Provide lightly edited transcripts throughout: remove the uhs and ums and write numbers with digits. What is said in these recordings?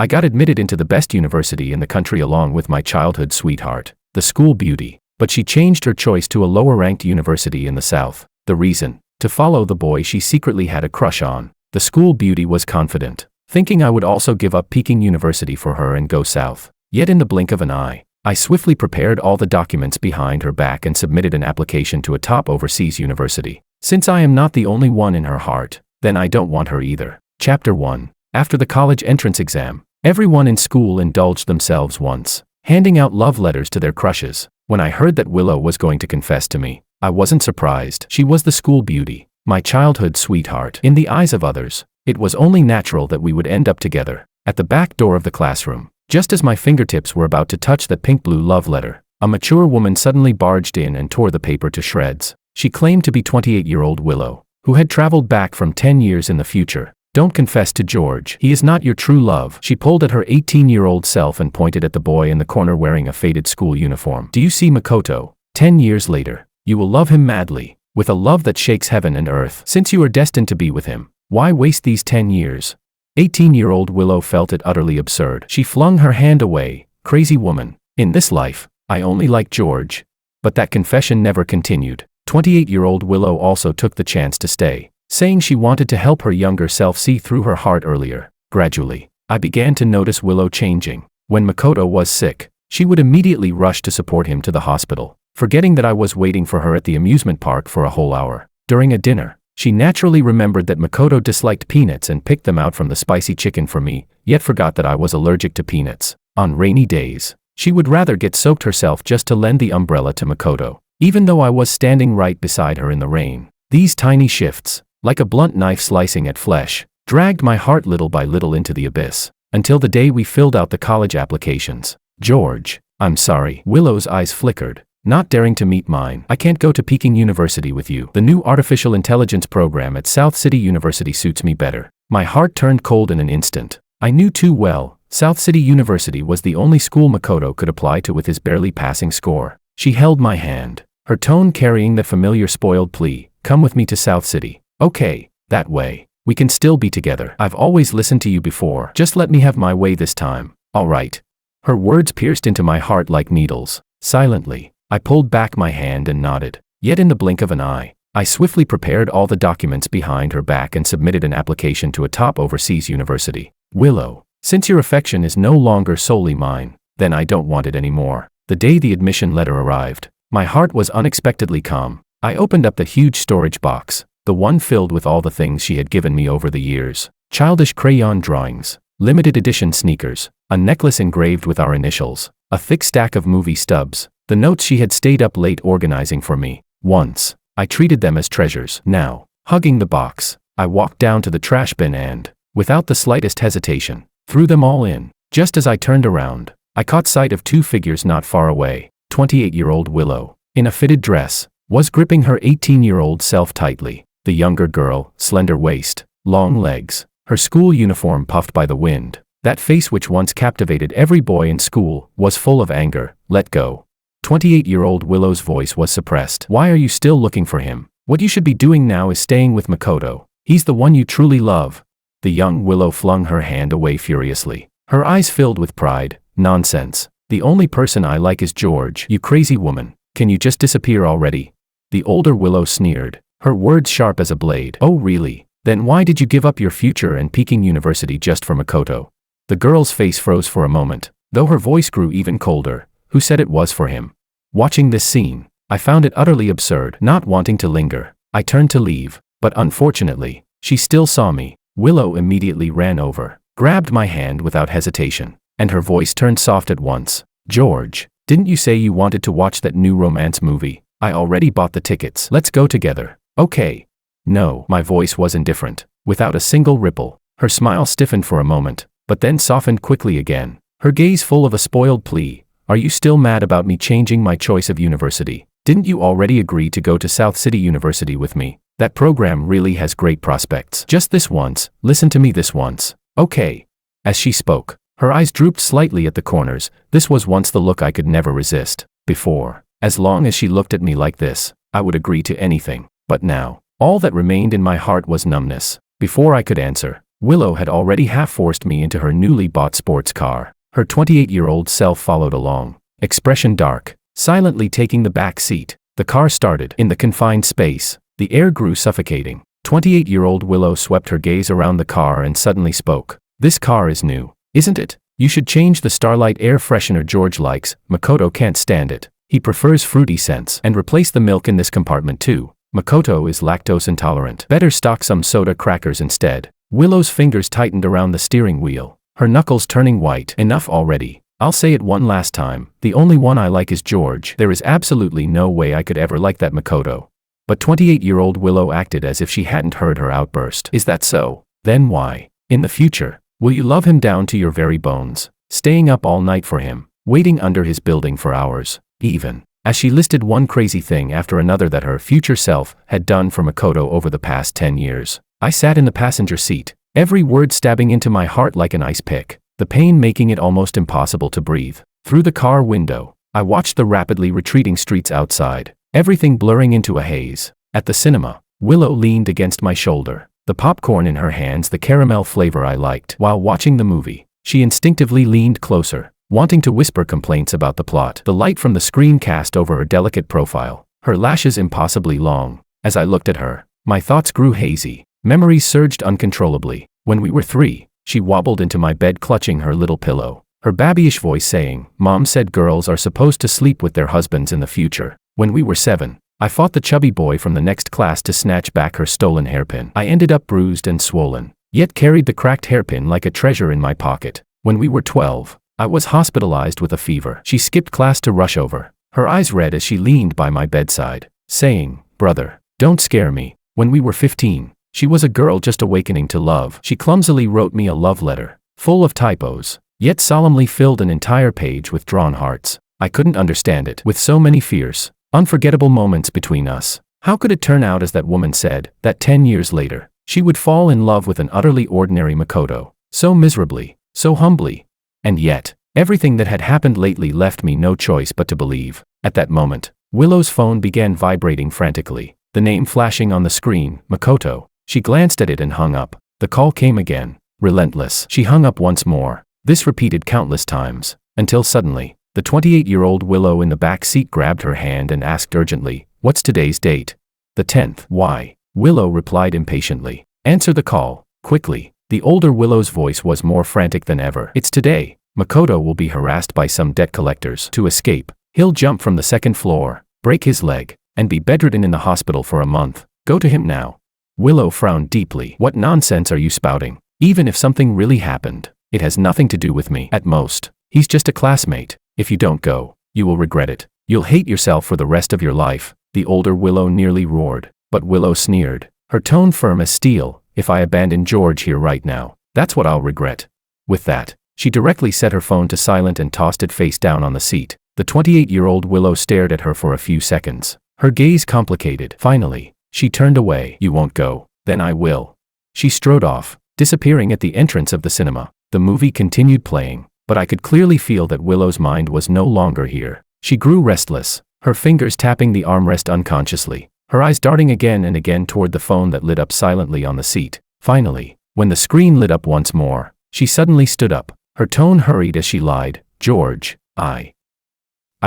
I got admitted into the best university in the country along with my childhood sweetheart, the school beauty, but she changed her choice to a lower-ranked university in the South. The reason? To follow the boy she secretly had a crush on. The school beauty was confident, thinking I would also give up Peking University for her and go south. Yet in the blink of an eye, I swiftly prepared all the documents behind her back and submitted an application to a top overseas university. Since I am not the only one in her heart, then I don't want her either. Chapter 1. After the college entrance exam, everyone in school indulged themselves once, handing out love letters to their crushes. When I heard that Willow was going to confess to me, I wasn't surprised. She was the school beauty, my childhood sweetheart. In the eyes of others, it was only natural that we would end up together. At the back door of the classroom, just as my fingertips were about to touch that pink-blue love letter, a mature woman suddenly barged in and tore the paper to shreds. She claimed to be 28-year-old Willow, who had traveled back from 10 years in the future. Don't confess to George. He is not your true love. She pulled at her 18-year-old self and pointed at the boy in the corner wearing a faded school uniform. Do you see Makoto? 10 years later, you will love him madly, with a love that shakes heaven and earth. Since you are destined to be with him, why waste these 10 years? 18-year-old Willow felt it utterly absurd. She flung her hand away. Crazy woman. In this life, I only like George. But that confession never continued. 28-year-old Willow also took the chance to stay, saying she wanted to help her younger self see through her heart earlier. Gradually, I began to notice Willow changing. When Makoto was sick, she would immediately rush to support him to the hospital, forgetting that I was waiting for her at the amusement park for a whole hour. During a dinner, she naturally remembered that Makoto disliked peanuts and picked them out from the spicy chicken for me, yet forgot that I was allergic to peanuts. On rainy days, she would rather get soaked herself just to lend the umbrella to Makoto, even though I was standing right beside her in the rain. These tiny shifts, like a blunt knife slicing at flesh, dragged my heart little by little into the abyss, until the day we filled out the college applications. George, I'm sorry. Willow's eyes flickered, not daring to meet mine. I can't go to Peking University with you. The new artificial intelligence program at South City University suits me better. My heart turned cold in an instant. I knew too well, South City University was the only school Makoto could apply to with his barely passing score. She held my hand, her tone carrying the familiar spoiled plea, come with me to South City. Okay, that way. We can still be together. I've always listened to you before. Just let me have my way this time. All right. Her words pierced into my heart like needles. Silently, I pulled back my hand and nodded. Yet in the blink of an eye, I swiftly prepared all the documents behind her back and submitted an application to a top overseas university. Willow, since your affection is no longer solely mine, then I don't want it anymore. The day the admission letter arrived, my heart was unexpectedly calm. I opened up the huge storage box, the one filled with all the things she had given me over the years. Childish crayon drawings, limited edition sneakers, a necklace engraved with our initials, a thick stack of movie stubs, the notes she had stayed up late organizing for me. Once, I treated them as treasures. Now, hugging the box, I walked down to the trash bin and, without the slightest hesitation, threw them all in. Just as I turned around, I caught sight of two figures not far away. 28-year-old Willow, in a fitted dress, was gripping her 18-year-old self tightly. The younger girl, slender waist, long legs, her school uniform puffed by the wind. That face which once captivated every boy in school was full of anger. Let go. 28-year-old Willow's voice was suppressed. Why are you still looking for him? What you should be doing now is staying with Makoto. He's the one you truly love. The young Willow flung her hand away furiously, her eyes filled with pride. Nonsense. The only person I like is George. You crazy woman. Can you just disappear already? The older Willow sneered, her words sharp as a blade. Oh really? Then why did you give up your future and Peking University just for Makoto? The girl's face froze for a moment, though her voice grew even colder. Who said it was for him? Watching this scene, I found it utterly absurd. Not wanting to linger, I turned to leave, but unfortunately, she still saw me. Willow immediately ran over, grabbed my hand without hesitation, and her voice turned soft at once. George, didn't you say you wanted to watch that new romance movie? I already bought the tickets. Let's go together. Okay. No, my voice was indifferent, without a single ripple. Her smile stiffened for a moment, but then softened quickly again, her gaze full of a spoiled plea. Are you still mad about me changing my choice of university? Didn't you already agree to go to South City University with me? That program really has great prospects. Just this once, listen to me this once. Okay. As she spoke, her eyes drooped slightly at the corners. This was once the look I could never resist. Before, as long as she looked at me like this, I would agree to anything. But now, all that remained in my heart was numbness. Before I could answer, Willow had already half-forced me into her newly bought sports car. Her 28-year-old self followed along, expression dark, silently taking the back seat. The car started. In the confined space, the air grew suffocating. 28-year-old Willow swept her gaze around the car and suddenly spoke. "This car is new, isn't it? You should change the Starlight air freshener George likes. Makoto can't stand it. He prefers fruity scents. And replace the milk in this compartment too. Makoto is lactose intolerant. Better stock some soda crackers instead." Willow's fingers tightened around the steering wheel, her knuckles turning white. "Enough already. I'll say it one last time. The only one I like is George. There is absolutely no way I could ever like that Makoto." But 28-year-old Willow acted as if she hadn't heard her outburst. "Is that so? Then why? In the future, will you love him down to your very bones, staying up all night for him, waiting under his building for hours, even?" As she listed one crazy thing after another that her future self had done for Makoto over the past 10 years. I sat in the passenger seat, every word stabbing into my heart like an ice pick, the pain making it almost impossible to breathe. Through the car window, I watched the rapidly retreating streets outside, everything blurring into a haze. At the cinema, Willow leaned against my shoulder, the popcorn in her hands the caramel flavor I liked. While watching the movie, she instinctively leaned closer, wanting to whisper complaints about the plot. The light from the screen cast over her delicate profile, her lashes impossibly long. As I looked at her, my thoughts grew hazy. Memories surged uncontrollably. When we were 3, she wobbled into my bed clutching her little pillow, her babyish voice saying, "Mom said girls are supposed to sleep with their husbands in the future." When we were 7, I fought the chubby boy from the next class to snatch back her stolen hairpin. I ended up bruised and swollen, yet carried the cracked hairpin like a treasure in my pocket. When we were 12, I was hospitalized with a fever. She skipped class to rush over, her eyes red as she leaned by my bedside, saying, "Brother, don't scare me." When we were 15, she was a girl just awakening to love. She clumsily wrote me a love letter, full of typos, yet solemnly filled an entire page with drawn hearts. I couldn't understand it. With so many fierce, unforgettable moments between us, how could it turn out as that woman said, that 10 years later, she would fall in love with an utterly ordinary Makoto, so miserably, so humbly? And yet, everything that had happened lately left me no choice but to believe. At that moment, Willow's phone began vibrating frantically, the name flashing on the screen, Makoto. She glanced at it and hung up. The call came again, relentless. She hung up once more, this repeated countless times, until suddenly, the 28-year-old Willow in the back seat grabbed her hand and asked urgently, "What's today's date?" "The 10th. Why?" Willow replied impatiently. "Answer the call, quickly." The older Willow's voice was more frantic than ever. "It's today. Makoto will be harassed by some debt collectors. To escape, he'll jump from the 2nd floor, break his leg, and be bedridden in the hospital for a month. Go to him now." Willow frowned deeply. "What nonsense are you spouting? Even if something really happened, it has nothing to do with me. At most, he's just a classmate. If you don't go, you will regret it. You'll hate yourself for the rest of your life," the older Willow nearly roared. But Willow sneered, her tone firm as steel. "If I abandon George here right now, that's what I'll regret." With that, she directly set her phone to silent and tossed it face down on the seat. The 28-year-old Willow stared at her for a few seconds, her gaze complicated. Finally, she turned away. "You won't go? Then I will." She strode off, disappearing at the entrance of the cinema. The movie continued playing, but I could clearly feel that Willow's mind was no longer here. She grew restless, her fingers tapping the armrest unconsciously, her eyes darting again and again toward the phone that lit up silently on the seat. Finally, when the screen lit up once more, she suddenly stood up, her tone hurried as she lied. "George, I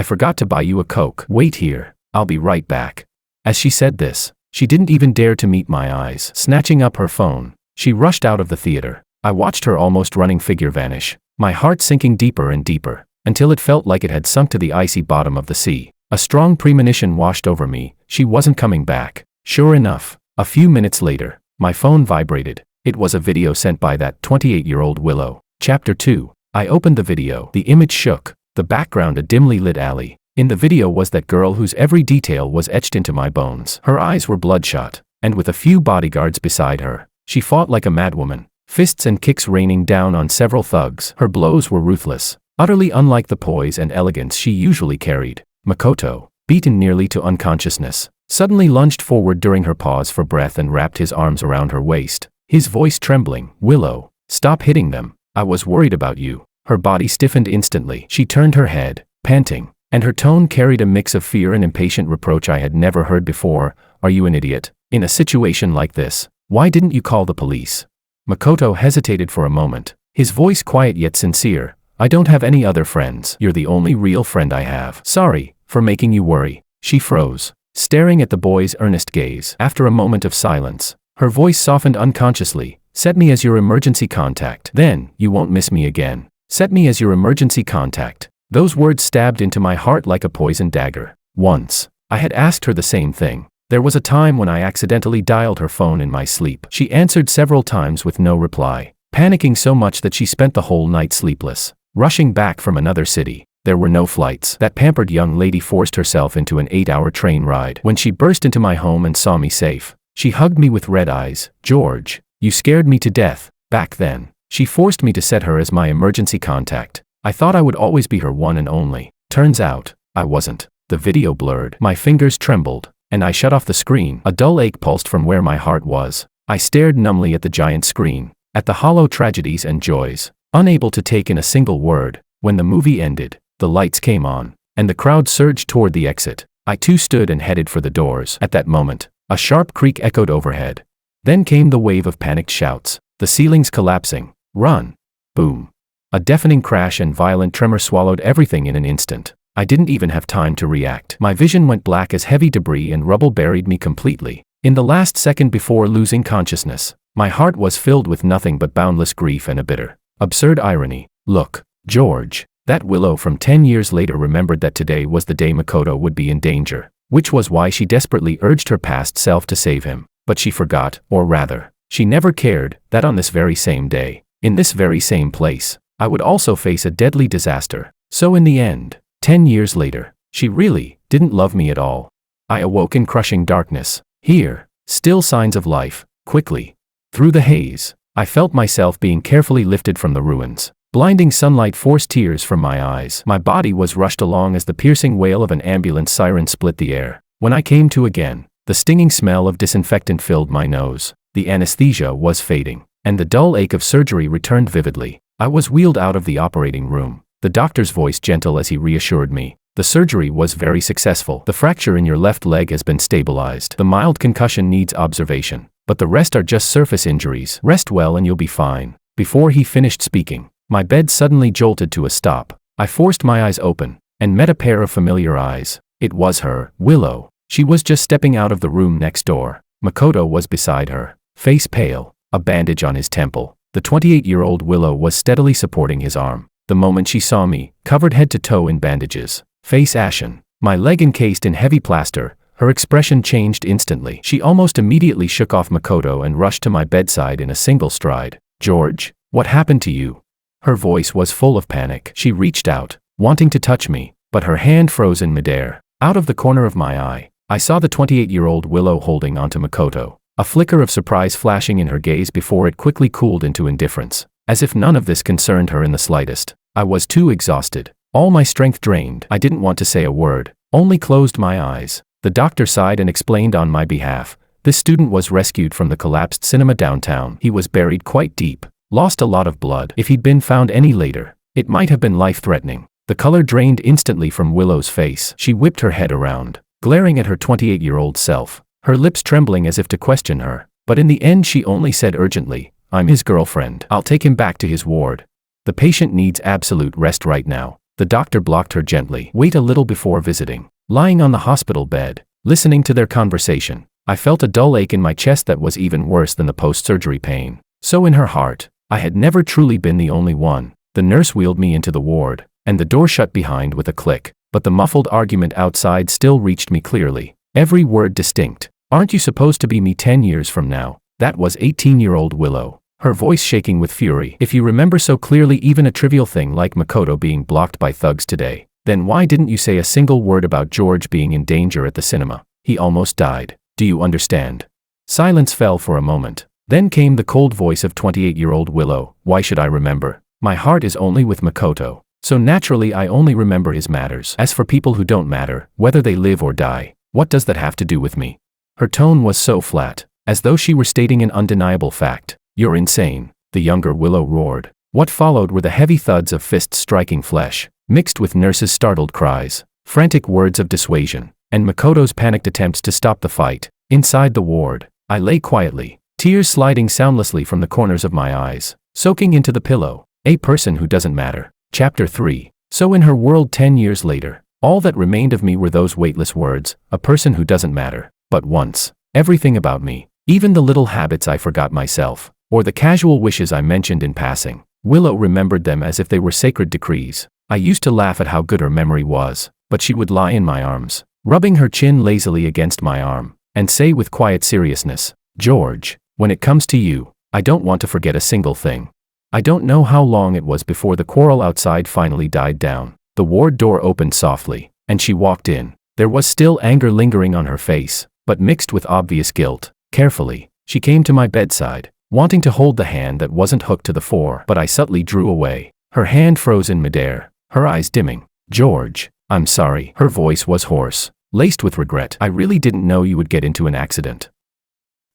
forgot to buy you a Coke. Wait here, I'll be right back." As she said this, she didn't even dare to meet my eyes. Snatching up her phone, she rushed out of the theater. I watched her almost running figure vanish, my heart sinking deeper and deeper, until it felt like it had sunk to the icy bottom of the sea. A strong premonition washed over me. She wasn't coming back. Sure enough, a few minutes later, my phone vibrated. It was a video sent by that 28-year-old Willow. Chapter 2. I opened the video. The image shook, the background a dimly lit alley. In the video was that girl whose every detail was etched into my bones. Her eyes were bloodshot, and with a few bodyguards beside her, she fought like a madwoman, fists and kicks raining down on several thugs. Her blows were ruthless, utterly unlike the poise and elegance she usually carried. Makoto, beaten nearly to unconsciousness, suddenly lunged forward during her pause for breath and wrapped his arms around her waist, his voice trembling. "Willow, stop hitting them. I was worried about you." Her body stiffened instantly. She turned her head, panting, and her tone carried a mix of fear and impatient reproach I had never heard before. "Are you an idiot? In a situation like this, why didn't you call the police?" Makoto hesitated for a moment, his voice quiet yet sincere. I don't have any other friends. You're the only real friend I have. Sorry for making you worry. She froze, staring at the boy's earnest gaze. After a moment of silence, her voice softened unconsciously. Set me as your emergency contact. Then, you won't miss me again. Set me as your emergency contact. Those words stabbed into my heart like a poison dagger. Once, I had asked her the same thing. There was a time when I accidentally dialed her phone in my sleep. She answered several times with no reply, panicking so much that she spent the whole night sleepless. Rushing back from another city, there were no flights. That pampered young lady forced herself into an 8-hour train ride. When she burst into my home and saw me safe, she hugged me with red eyes. George, you scared me to death. Back then, she forced me to set her as my emergency contact. I thought I would always be her one and only. Turns out, I wasn't. The video blurred. My fingers trembled, and I shut off the screen. A dull ache pulsed from where my heart was. I stared numbly at the giant screen, at the hollow tragedies and joys, unable to take in a single word. When the movie ended, the lights came on, and the crowd surged toward the exit. I too stood and headed for the doors. At that moment, a sharp creak echoed overhead. Then came the wave of panicked shouts, the ceilings collapsing. Run! Boom! A deafening crash and violent tremor swallowed everything in an instant. I didn't even have time to react. My vision went black as heavy debris and rubble buried me completely. In the last second before losing consciousness, my heart was filled with nothing but boundless grief and a bitter, absurd irony. Look, George. That Willow from 10 years later remembered that today was the day Makoto would be in danger, which was why she desperately urged her past self to save him. But she forgot, or rather, she never cared, that on this very same day, in this very same place, I would also face a deadly disaster. So in the end, 10 years later, she really didn't love me at all. I awoke in crushing darkness. Here, still signs of life. Quickly, through the haze, I felt myself being carefully lifted from the ruins. Blinding sunlight forced tears from my eyes. My body was rushed along as the piercing wail of an ambulance siren split the air. When I came to again, the stinging smell of disinfectant filled my nose. The anesthesia was fading, and the dull ache of surgery returned vividly. I was wheeled out of the operating room, the doctor's voice gentle as he reassured me. The surgery was very successful. The fracture in your left leg has been stabilized. The mild concussion needs observation, but the rest are just surface injuries. Rest well and you'll be fine. Before he finished speaking, my bed suddenly jolted to a stop. I forced my eyes open, and met a pair of familiar eyes. It was her, Willow. She was just stepping out of the room next door. Makoto was beside her, face pale, a bandage on his temple. The 28-year-old Willow was steadily supporting his arm. The moment she saw me, covered head to toe in bandages, face ashen, my leg encased in heavy plaster, her expression changed instantly. She almost immediately shook off Makoto and rushed to my bedside in a single stride. George, what happened to you? Her voice was full of panic. She reached out, wanting to touch me, but her hand froze in midair. Out of the corner of my eye, I saw the 28-year-old Willow holding onto Makoto, a flicker of surprise flashing in her gaze before it quickly cooled into indifference, as if none of this concerned her in the slightest. I was too exhausted, all my strength drained. I didn't want to say a word, only closed my eyes. The doctor sighed and explained on my behalf. This student was rescued from the collapsed cinema downtown. He was buried quite deep, lost a lot of blood. If he'd been found any later, it might have been life-threatening. The color drained instantly from Willow's face. She whipped her head around, glaring at her 28-year-old self, her lips trembling as if to question her. But in the end she only said urgently, I'm his girlfriend. I'll take him back to his ward. The patient needs absolute rest right now. The doctor blocked her gently. Wait a little before visiting. Lying on the hospital bed, listening to their conversation, I felt a dull ache in my chest that was even worse than the post-surgery pain. So in her heart, I had never truly been the only one. The nurse wheeled me into the ward, and the door shut behind with a click. But the muffled argument outside still reached me clearly, every word distinct. Aren't you supposed to be me 10 years from now? That was 18-year-old Willow, her voice shaking with fury. If you remember so clearly even a trivial thing like Makoto being blocked by thugs today, then why didn't you say a single word about George being in danger at the cinema? He almost died. Do you understand? Silence fell for a moment. Then came the cold voice of 28-year-old Willow. Why should I remember? My heart is only with Makoto. So naturally I only remember his matters. As for people who don't matter, whether they live or die, what does that have to do with me? Her tone was so flat, as though she were stating an undeniable fact. You're insane, the younger Willow roared. What followed were the heavy thuds of fists striking flesh, mixed with nurses' startled cries, frantic words of dissuasion, and Makoto's panicked attempts to stop the fight. Inside the ward, I lay quietly, tears sliding soundlessly from the corners of my eyes, soaking into the pillow. A person who doesn't matter. Chapter 3. So in her world 10 years later, all that remained of me were those weightless words, a person who doesn't matter. But once, everything about me, even the little habits I forgot myself, or the casual wishes I mentioned in passing, Willow remembered them as if they were sacred decrees. I used to laugh at how good her memory was, but she would lie in my arms, rubbing her chin lazily against my arm, and say with quiet seriousness, "George, when it comes to you, I don't want to forget a single thing." I don't know how long it was before the quarrel outside finally died down. The ward door opened softly, and she walked in. There was still anger lingering on her face, but mixed with obvious guilt. Carefully, she came to my bedside, wanting to hold the hand that wasn't hooked to the floor, but I subtly drew away. Her hand froze in midair, her eyes dimming. "George, I'm sorry." Her voice was hoarse, laced with regret. "I really didn't know you would get into an accident."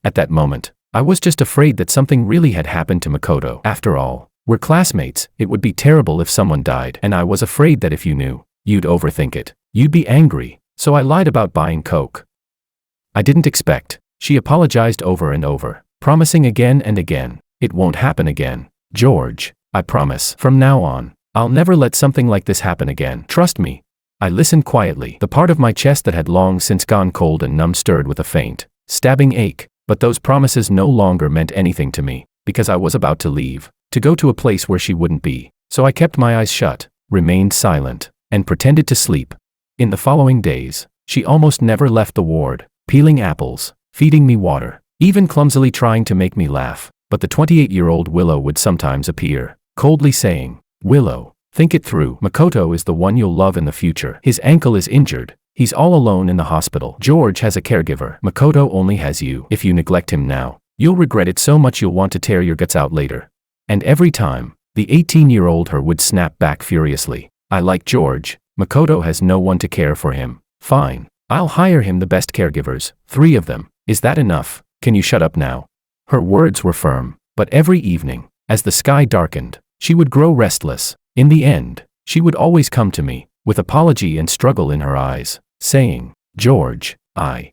At that moment, I was just afraid that something really had happened to Makoto. After all, we're classmates. It would be terrible if someone died, and I was afraid that if you knew, you'd overthink it. You'd be angry, so I lied about buying Coke. I didn't expect. She apologized over and over, promising again and again, "It won't happen again. George, I promise. From now on, I'll never let something like this happen again. Trust me." I listened quietly. The part of my chest that had long since gone cold and numb stirred with a faint, stabbing ache. But those promises no longer meant anything to me, because I was about to leave, to go to a place where she wouldn't be. So I kept my eyes shut, remained silent, and pretended to sleep. In the following days, she almost never left the ward, peeling apples, feeding me water, even clumsily trying to make me laugh. But the 28-year-old Willow would sometimes appear, coldly saying, "Willow, think it through. Makoto is the one you'll love in the future. His ankle is injured. He's all alone in the hospital. George has a caregiver. Makoto only has you. If you neglect him now, you'll regret it so much you'll want to tear your guts out later." And every time, the 18-year-old her would snap back furiously. "I like George. Makoto has no one to care for him. Fine. I'll hire him the best caregivers, 3 of them. Is that enough? Can you shut up now?" Her words were firm, but every evening, as the sky darkened, she would grow restless. In the end, she would always come to me, with apology and struggle in her eyes, saying, "George, I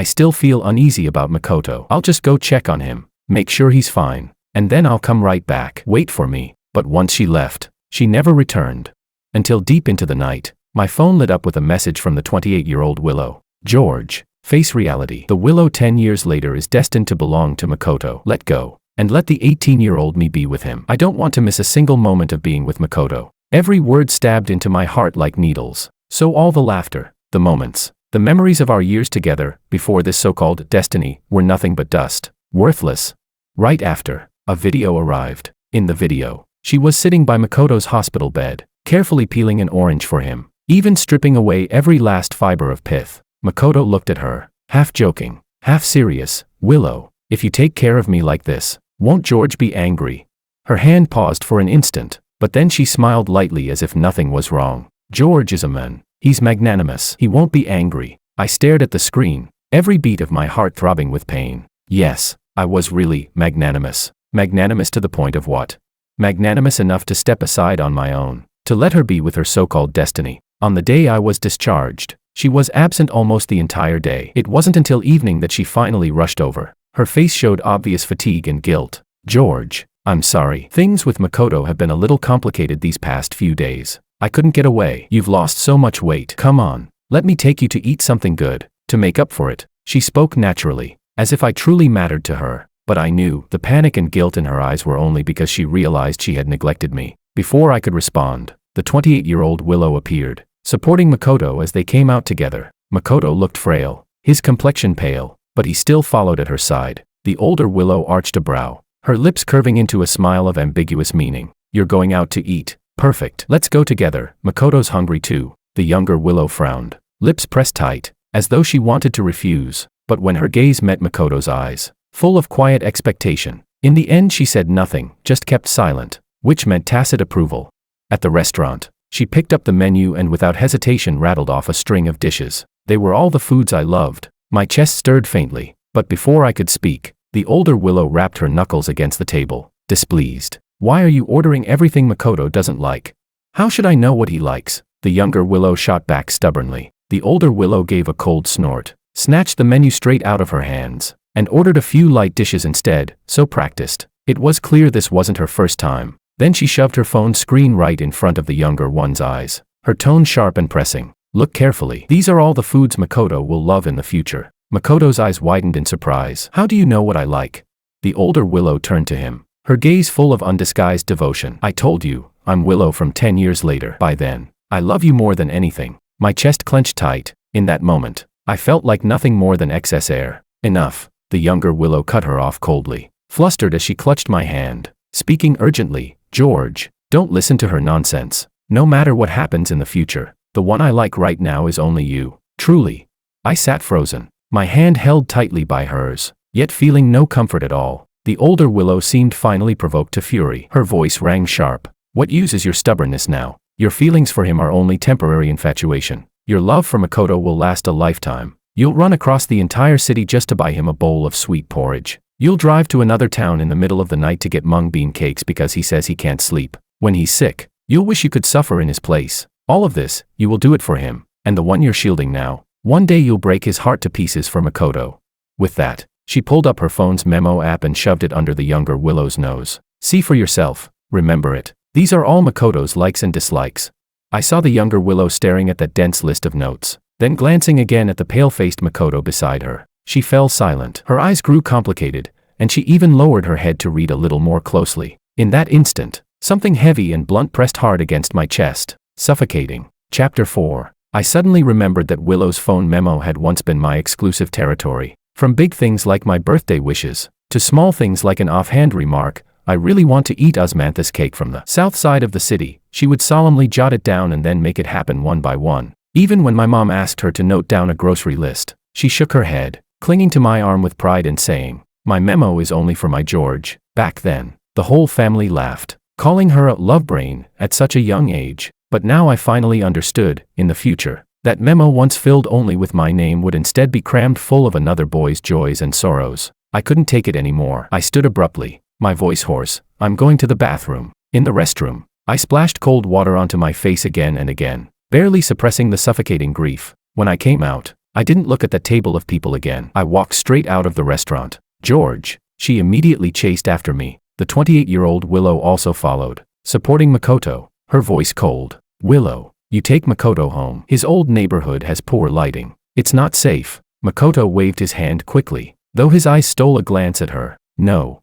still feel uneasy about Makoto. I'll just go check on him, make sure he's fine, and then I'll come right back. Wait for me." But once she left, she never returned. Until deep into the night, my phone lit up with a message from the 28-year-old Willow. "George, face reality. The Willow 10 years later is destined to belong to Makoto. Let go, and let the 18-year-old me be with him. I don't want to miss a single moment of being with Makoto." Every word stabbed into my heart like needles. So all the laughter, the moments, the memories of our years together, before this so-called destiny, were nothing but dust, worthless. Right after, a video arrived. In the video, she was sitting by Makoto's hospital bed, carefully peeling an orange for him, even stripping away every last fiber of pith. Makoto looked at her, half joking, half serious. "Willow, if you take care of me like this, won't George be angry?" Her hand paused for an instant, but then she smiled lightly as if nothing was wrong. "George is a man. He's magnanimous. He won't be angry." I stared at the screen, every beat of my heart throbbing with pain. Yes, I was really magnanimous. Magnanimous to the point of what? Magnanimous enough to step aside on my own, to let her be with her so-called destiny. On the day I was discharged, she was absent almost the entire day. It wasn't until evening that she finally rushed over. Her face showed obvious fatigue and guilt. "George, I'm sorry. Things with Makoto have been a little complicated these past few days. I couldn't get away. You've lost so much weight. Come on, let me take you to eat something good, to make up for it." She spoke naturally, as if I truly mattered to her, but I knew the panic and guilt in her eyes were only because she realized she had neglected me. Before I could respond, the 28-year-old Willow appeared, supporting Makoto as they came out together. Makoto looked frail, his complexion pale, but he still followed at her side. The older Willow arched a brow, her lips curving into a smile of ambiguous meaning. "You're going out to eat. Perfect. Let's go together. Makoto's hungry too." The younger Willow frowned, lips pressed tight, as though she wanted to refuse, but when her gaze met Makoto's eyes, full of quiet expectation, in the end she said nothing, just kept silent, which meant tacit approval. At the restaurant, she picked up the menu and without hesitation rattled off a string of dishes. They were all the foods I loved. My chest stirred faintly, but before I could speak, the older Willow rapped her knuckles against the table, displeased. "Why are you ordering everything Makoto doesn't like? How should I know what he likes?" The younger Willow shot back stubbornly. The older Willow gave a cold snort, snatched the menu straight out of her hands, and ordered a few light dishes instead, so practiced. It was clear this wasn't her first time. Then she shoved her phone screen right in front of the younger one's eyes, her tone sharp and pressing. Look carefully. These are all the foods Makoto will love in the future. Makoto's eyes widened in surprise. How do you know what I like? The older Willow turned to him, her gaze full of undisguised devotion. I told you, I'm Willow from 10 years later. By then, I love you more than anything. My chest clenched tight. In that moment, I felt like nothing more than excess air. Enough. The younger Willow cut her off coldly, flustered as she clutched my hand, speaking urgently. George, don't listen to her nonsense. No matter what happens in the future, the one I like right now is only you. Truly. I sat frozen, my hand held tightly by hers, yet feeling no comfort at all. The older Willow seemed finally provoked to fury. Her voice rang sharp. What use is your stubbornness now? Your feelings for him are only temporary infatuation. Your love for Makoto will last a lifetime. You'll run across the entire city just to buy him a bowl of sweet porridge. You'll drive to another town in the middle of the night to get mung bean cakes because he says he can't sleep. When he's sick, you'll wish you could suffer in his place. All of this, you will do it for him, and the one you're shielding now. One day you'll break his heart to pieces for Makoto. With that, she pulled up her phone's memo app and shoved it under the younger Willow's nose. See for yourself, remember it. These are all Makoto's likes and dislikes. I saw the younger Willow staring at that dense list of notes, then glancing again at the pale-faced Makoto beside her. She fell silent. Her eyes grew complicated, and she even lowered her head to read a little more closely. In that instant, something heavy and blunt pressed hard against my chest, suffocating. Chapter 4. I suddenly remembered that Willow's phone memo had once been my exclusive territory. From big things like my birthday wishes, to small things like an offhand remark, I really want to eat osmanthus cake from the south side of the city. She would solemnly jot it down and then make it happen one by one. Even when my mom asked her to note down a grocery list, she shook her head, clinging to my arm with pride and saying, my memo is only for my George. Back then, the whole family laughed, calling her a love brain at such a young age. But now I finally understood, in the future, that memo once filled only with my name would instead be crammed full of another boy's joys and sorrows. I couldn't take it anymore. I stood abruptly, my voice hoarse. I'm going to the bathroom. In the restroom, I splashed cold water onto my face again and again, barely suppressing the suffocating grief. When I came out, I didn't look at that table of people again. I walked straight out of the restaurant. George, she immediately chased after me. The 28-year-old Willow also followed, supporting Makoto, her voice cold. Willow, you take Makoto home. His old neighborhood has poor lighting. It's not safe. Makoto waved his hand quickly, though his eyes stole a glance at her. No,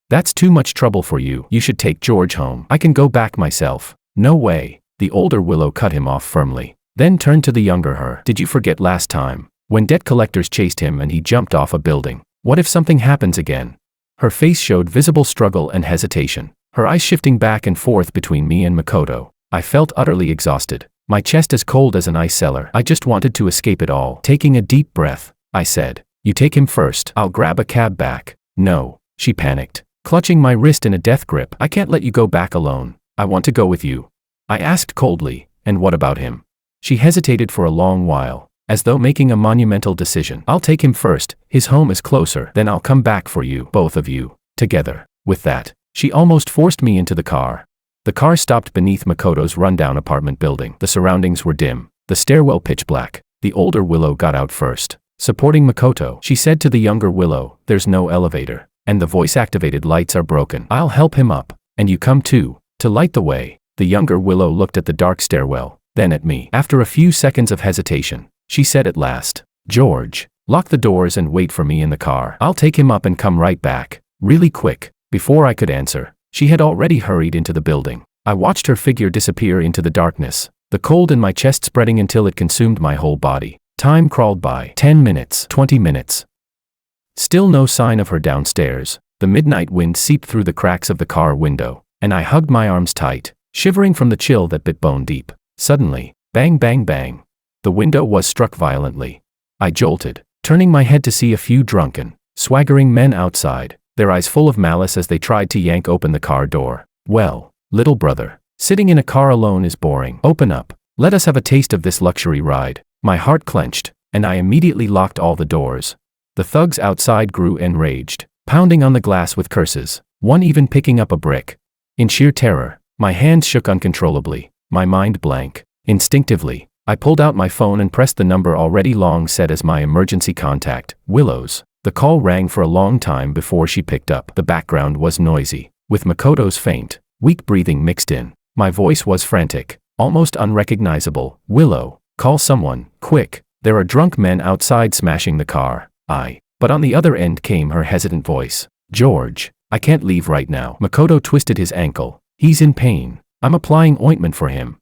that's too much trouble for you. You should take George home. I can go back myself. No way. The older Willow cut him off firmly, then turned to the younger her. Did you forget last time, when debt collectors chased him and he jumped off a building? What if something happens again? Her face showed visible struggle and hesitation, her eyes shifting back and forth between me and Makoto. I felt utterly exhausted, my chest as cold as an ice cellar. I just wanted to escape it all. Taking a deep breath, I said, you take him first. I'll grab a cab back. No, she panicked, clutching my wrist in a death grip. I can't let you go back alone. I want to go with you. I asked coldly, and what about him? She hesitated for a long while, as though making a monumental decision. I'll take him first. His home is closer. Then I'll come back for you, both of you, together. With that, she almost forced me into the car. The car stopped beneath Makoto's rundown apartment building. The surroundings were dim, the stairwell pitch black. The older Willow got out first, supporting Makoto. She said to the younger Willow, there's no elevator, and the voice-activated lights are broken. I'll help him up, and you come too, to light the way. The younger Willow looked at the dark stairwell, then at me. After a few seconds of hesitation, she said at last, George, lock the doors and wait for me in the car. I'll take him up and come right back, really quick. Before I could answer, she had already hurried into the building. I watched her figure disappear into the darkness, the cold in my chest spreading until it consumed my whole body. Time crawled by. 10 minutes, 20 minutes. Still no sign of her downstairs. The midnight wind seeped through the cracks of the car window, and I hugged my arms tight, shivering from the chill that bit bone deep. Suddenly, bang bang bang. The window was struck violently. I jolted, turning my head to see a few drunken, swaggering men outside, their eyes full of malice as they tried to yank open the car door. Well, little brother, sitting in a car alone is boring. Open up. Let us have a taste of this luxury ride. My heart clenched, and I immediately locked all the doors. The thugs outside grew enraged, pounding on the glass with curses, one even picking up a brick. In sheer terror, my hands shook uncontrollably, my mind blank. Instinctively, I pulled out my phone and pressed the number already long set as my emergency contact, Willow's. The call rang for a long time before she picked up. The background was noisy, with Makoto's faint, weak breathing mixed in. My voice was frantic, almost unrecognizable. "Willow, call someone, quick. There are drunk men outside smashing the car." But on the other end came her hesitant voice. "George, I can't leave right now." Makoto twisted his ankle. "He's in pain. I'm applying ointment for him.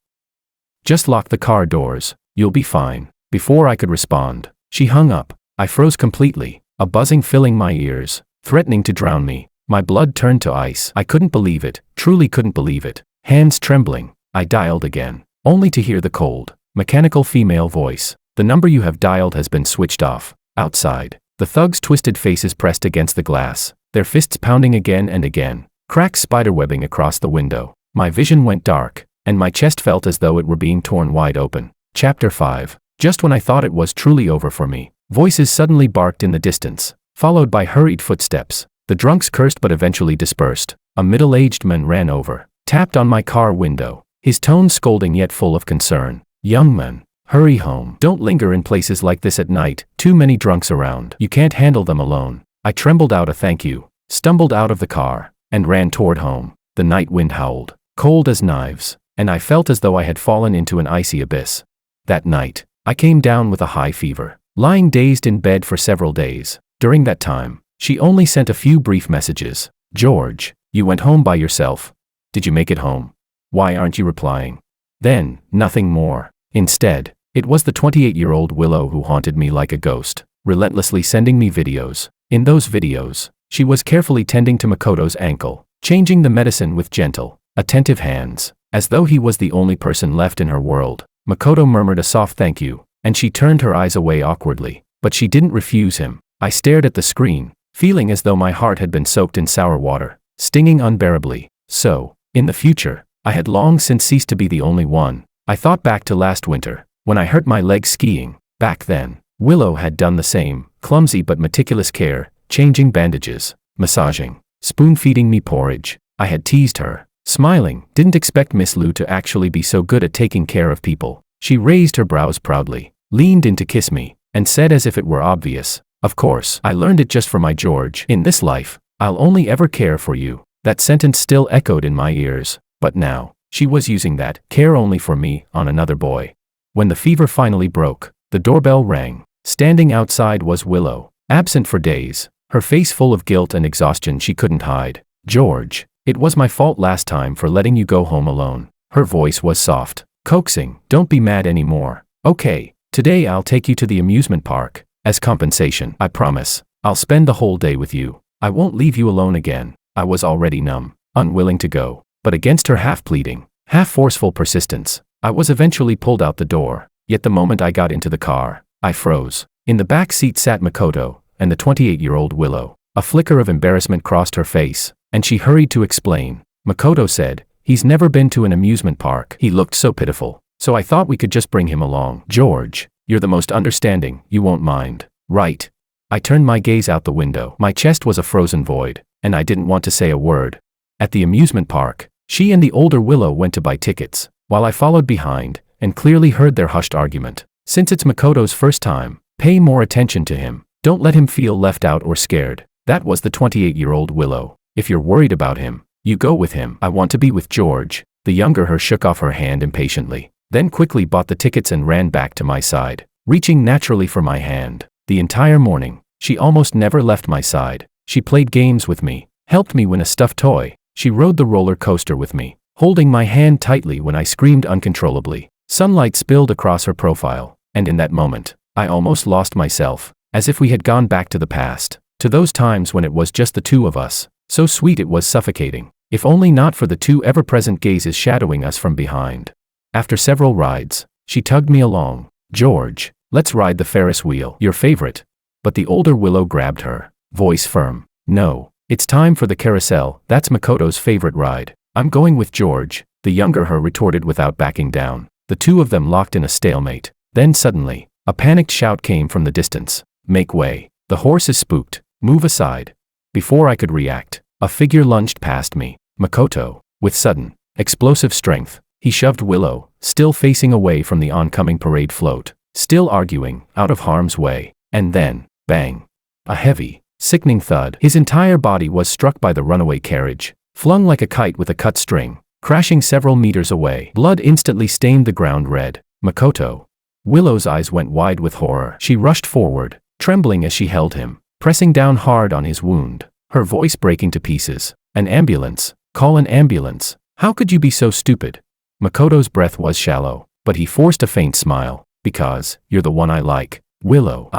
Just lock the car doors. You'll be fine." Before I could respond, she hung up. I froze completely, a buzzing filling my ears, threatening to drown me. My blood turned to ice. I couldn't believe it, truly couldn't believe it. Hands trembling, I dialed again, only to hear the cold, mechanical female voice. "The number you have dialed has been switched off." Outside, the thugs' twisted faces pressed against the glass, their fists pounding again and again, cracks spiderwebbing across the window. My vision went dark, and my chest felt as though it were being torn wide open. Chapter 5. Just when I thought it was truly over for me, voices suddenly barked in the distance, followed by hurried footsteps. The drunks cursed but eventually dispersed. A middle-aged man ran over, tapped on my car window, his tone scolding yet full of concern. "Young man, hurry home. Don't linger in places like this at night, too many drunks around. You can't handle them alone." I trembled out a thank you, stumbled out of the car, and ran toward home. The night wind howled, cold as knives, and I felt as though I had fallen into an icy abyss. That night, I came down with a high fever, lying dazed in bed for several days. During that time, she only sent a few brief messages. "George, you went home by yourself. Did you make it home? Why aren't you replying?" Then, nothing more. Instead, it was the 28-year-old Willow who haunted me like a ghost, relentlessly sending me videos. In those videos, she was carefully tending to Makoto's ankle, changing the medicine with gentle, attentive hands, as though he was the only person left in her world. Makoto murmured a soft thank you, and she turned her eyes away awkwardly, but she didn't refuse him. I stared at the screen, feeling as though my heart had been soaked in sour water, stinging unbearably. So, in the future, I had long since ceased to be the only one. I thought back to last winter, when I hurt my leg skiing. Back then, Willow had done the same, clumsy but meticulous care, changing bandages, massaging, spoon-feeding me porridge. I had teased her, smiling, didn't expect Miss Lu to actually be so good at taking care of people. She raised her brows proudly, leaned in to kiss me, and said as if it were obvious, "Of course, I learned it just for my George. In this life, I'll only ever care for you." That sentence still echoed in my ears, but now, she was using that care only for me on another boy. When the fever finally broke, the doorbell rang. Standing outside was Willow, absent for days, her face full of guilt and exhaustion she couldn't hide. "George, it was my fault last time for letting you go home alone." Her voice was soft, coaxing. "Don't be mad anymore. Okay, today I'll take you to the amusement park. As compensation, I promise, I'll spend the whole day with you. I won't leave you alone again." I was already numb, unwilling to go, but against her half-pleading, half-forceful persistence, I was eventually pulled out the door. Yet the moment I got into the car, I froze. In the back seat sat Makoto, and the 28-year-old Willow. A flicker of embarrassment crossed her face, and she hurried to explain. Makoto said, "He's never been to an amusement park." He looked so pitiful, so I thought we could just bring him along. "George, you're the most understanding, you won't mind, right?" I turned my gaze out the window. My chest was a frozen void, and I didn't want to say a word. At the amusement park, she and the older Willow went to buy tickets, while I followed behind, and clearly heard their hushed argument. "Since it's Makoto's first time, pay more attention to him. Don't let him feel left out or scared." That was the 28-year-old Willow. "If you're worried about him, you go with him. I want to be with George." The younger her shook off her hand impatiently, then quickly bought the tickets and ran back to my side, reaching naturally for my hand. The entire morning, she almost never left my side. She played games with me, helped me win a stuffed toy. She rode the roller coaster with me, holding my hand tightly when I screamed uncontrollably. Sunlight spilled across her profile, and in that moment, I almost lost myself, as if we had gone back to the past, to those times when it was just the two of us. So sweet it was suffocating, if only not for the two ever-present gazes shadowing us from behind. After several rides, she tugged me along. "George, let's ride the Ferris wheel. Your favorite." But the older Willow grabbed her, voice firm. "No, it's time for the carousel. That's Makoto's favorite ride. I'm going with George," the younger her retorted without backing down. The two of them locked in a stalemate. Then suddenly, a panicked shout came from the distance. "Make way. The horse is spooked. Move aside." Before I could react, a figure lunged past me. Makoto. With sudden, explosive strength, he shoved Willow, still facing away from the oncoming parade float, still arguing, out of harm's way. And then, bang. A heavy, sickening thud. His entire body was struck by the runaway carriage, flung like a kite with a cut string, crashing several meters away. Blood instantly stained the ground red. Makoto. Willow's eyes went wide with horror. She rushed forward, trembling as she held him, pressing down hard on his wound, her voice breaking to pieces. An ambulance. Call an ambulance. How could you be so stupid? Makoto's breath was shallow, but he forced a faint smile. Because you're the one I like, Willow.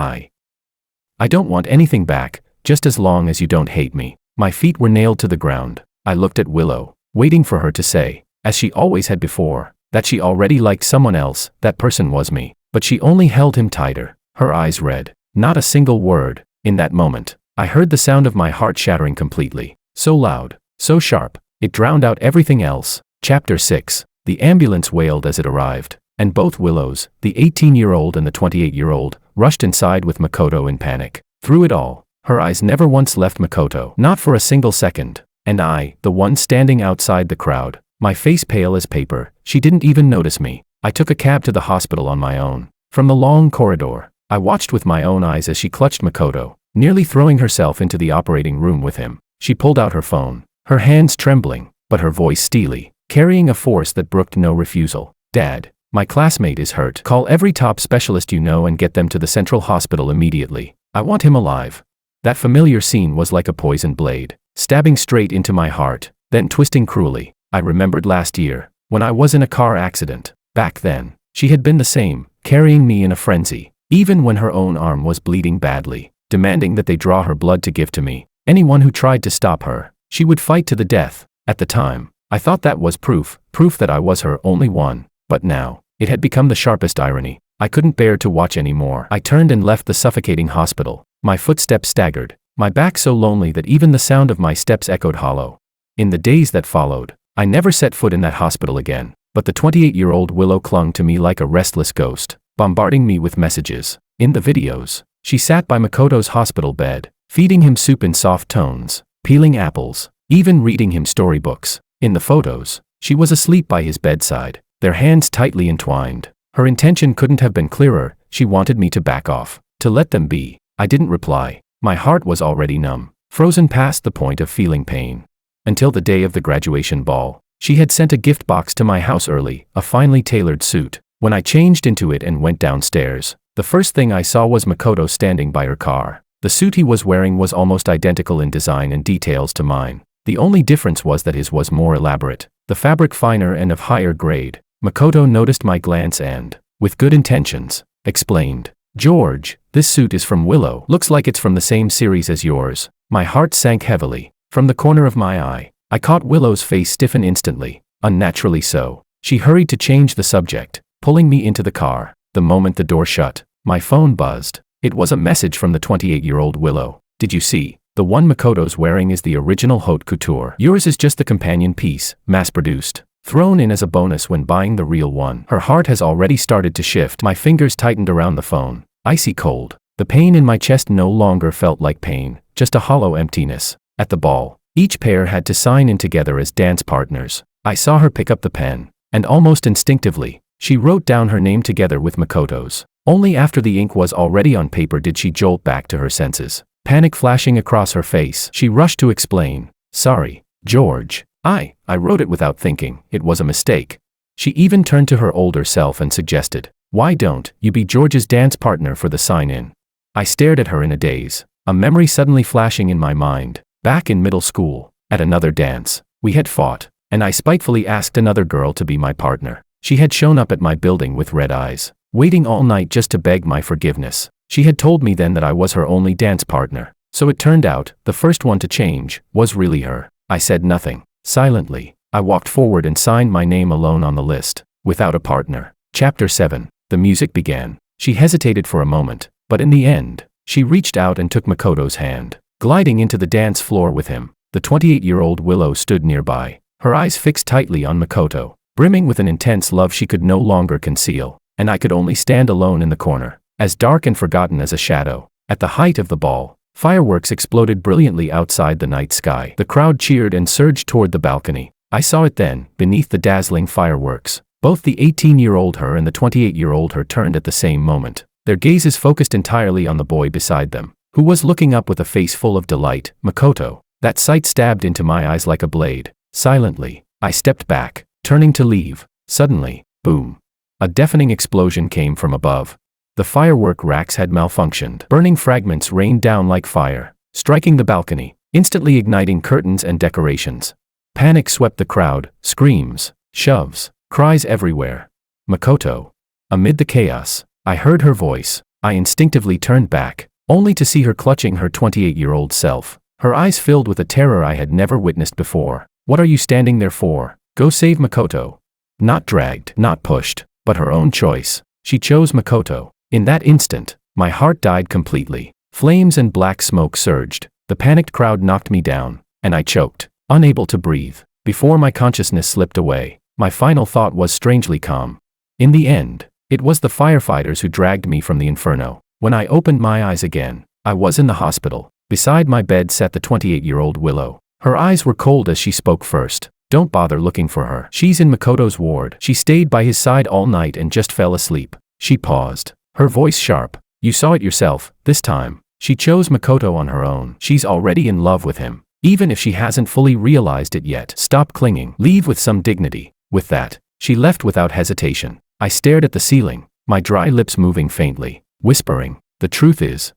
I don't want anything back, just as long as you don't hate me. My feet were nailed to the ground. I looked at Willow, waiting for her to say, as she always had before, that she already liked someone else. That person was me. But she only held him tighter, her eyes red. Not a single word. In that moment, I heard the sound of my heart shattering completely. So loud, so sharp, it drowned out everything else. Chapter 6. The ambulance wailed as it arrived, and both Willows, the 18-year-old and the 28-year-old, rushed inside with Makoto in panic. Through it all, her eyes never once left Makoto, not for a single second. And I, the one standing outside the crowd, my face pale as paper, she didn't even notice me. I took a cab to the hospital on my own. From the long corridor, I watched with my own eyes as she clutched Makoto, nearly throwing herself into the operating room with him. She pulled out her phone, her hands trembling, but her voice steely, carrying a force that brooked no refusal. Dad, my classmate is hurt. Call every top specialist you know and get them to the central hospital immediately. I want him alive. That familiar scene was like a poisoned blade, stabbing straight into my heart, then twisting cruelly. I remembered last year, when I was in a car accident. Back then, she had been the same, carrying me in a frenzy, even when her own arm was bleeding badly, demanding that they draw her blood to give to me. Anyone who tried to stop her, she would fight to the death. At the time, I thought that was proof that I was her only one. But now, it had become the sharpest irony. I couldn't bear to watch anymore. I turned and left the suffocating hospital, my footsteps staggered, my back so lonely that even the sound of my steps echoed hollow. In the days that followed, I never set foot in that hospital again, but the 28-year-old Willow clung to me like a restless ghost, bombarding me with messages. In the videos, she sat by Makoto's hospital bed, feeding him soup in soft tones, peeling apples, even reading him storybooks. In the photos, she was asleep by his bedside, their hands tightly entwined. Her intention couldn't have been clearer. She wanted me to back off, to let them be. I didn't reply. My heart was already numb, frozen past the point of feeling pain. Until the day of the graduation ball, she had sent a gift box to my house early, a finely tailored suit. When I changed into it and went downstairs, the first thing I saw was Makoto standing by her car. The suit he was wearing was almost identical in design and details to mine. The only difference was that his was more elaborate, the fabric finer and of higher grade. Makoto noticed my glance and, with good intentions, explained, "George, this suit is from Willow. Looks like it's from the same series as yours." My heart sank heavily. From the corner of my eye, I caught Willow's face stiffen instantly, unnaturally so. She hurried to change the subject, pulling me into the car. The moment the door shut, my phone buzzed. It was a message from the 28-year-old Willow. "Did you see? The one Makoto's wearing is the original haute couture. Yours is just the companion piece, mass-produced, thrown in as a bonus when buying the real one." Her heart has already started to shift. My fingers tightened around the phone, icy cold. The pain in my chest no longer felt like pain, just a hollow emptiness. At the ball, each pair had to sign in together as dance partners. I saw her pick up the pen, and almost instinctively, she wrote down her name together with Makoto's. Only after the ink was already on paper did she jolt back to her senses. Panic flashing across her face, she rushed to explain, "Sorry, George. I wrote it without thinking. It was a mistake." She even turned to her older self and suggested, "Why don't you be George's dance partner for the sign-in?" I stared at her in a daze, a memory suddenly flashing in my mind. Back in middle school, at another dance, we had fought, and I spitefully asked another girl to be my partner. She had shown up at my building with red eyes, waiting all night just to beg my forgiveness. She had told me then that I was her only dance partner. So it turned out, the first one to change was really her. I said nothing. Silently, I walked forward and signed my name alone on the list, without a partner. Chapter 7. The music began. She hesitated for a moment, but in the end, she reached out and took Makoto's hand, gliding into the dance floor with him. The 28-year-old Willow stood nearby, her eyes fixed tightly on Makoto, brimming with an intense love she could no longer conceal, and I could only stand alone in the corner, as dark and forgotten as a shadow. At the height of the ball, fireworks exploded brilliantly outside the night sky. The crowd cheered and surged toward the balcony. I saw it then, beneath the dazzling fireworks. Both the 18-year-old her and the 28-year-old her turned at the same moment, their gazes focused entirely on the boy beside them, who was looking up with a face full of delight. Makoto. That sight stabbed into my eyes like a blade. Silently, I stepped back, turning to leave. Suddenly, boom. A deafening explosion came from above. The firework racks had malfunctioned. Burning fragments rained down like fire, striking the balcony, instantly igniting curtains and decorations. Panic swept the crowd, screams, shoves, cries everywhere. Makoto. Amid the chaos, I heard her voice. I instinctively turned back, only to see her clutching her 28-year-old self, her eyes filled with a terror I had never witnessed before. What are you standing there for? Go save Makoto. Not dragged, not pushed, but her own choice. She chose Makoto. In that instant, my heart died completely. Flames and black smoke surged. The panicked crowd knocked me down, and I choked, unable to breathe. Before my consciousness slipped away, my final thought was strangely calm. In the end, it was the firefighters who dragged me from the inferno. When I opened my eyes again, I was in the hospital. Beside my bed sat the 28-year-old Willow. Her eyes were cold as she spoke first. Don't bother looking for her. She's in Makoto's ward. She stayed by his side all night and just fell asleep. She paused, her voice sharp. You saw it yourself, this time. She chose Makoto on her own. She's already in love with him, even if she hasn't fully realized it yet. Stop clinging. Leave with some dignity. With that, she left without hesitation. I stared at the ceiling, my dry lips moving faintly, whispering, the truth is,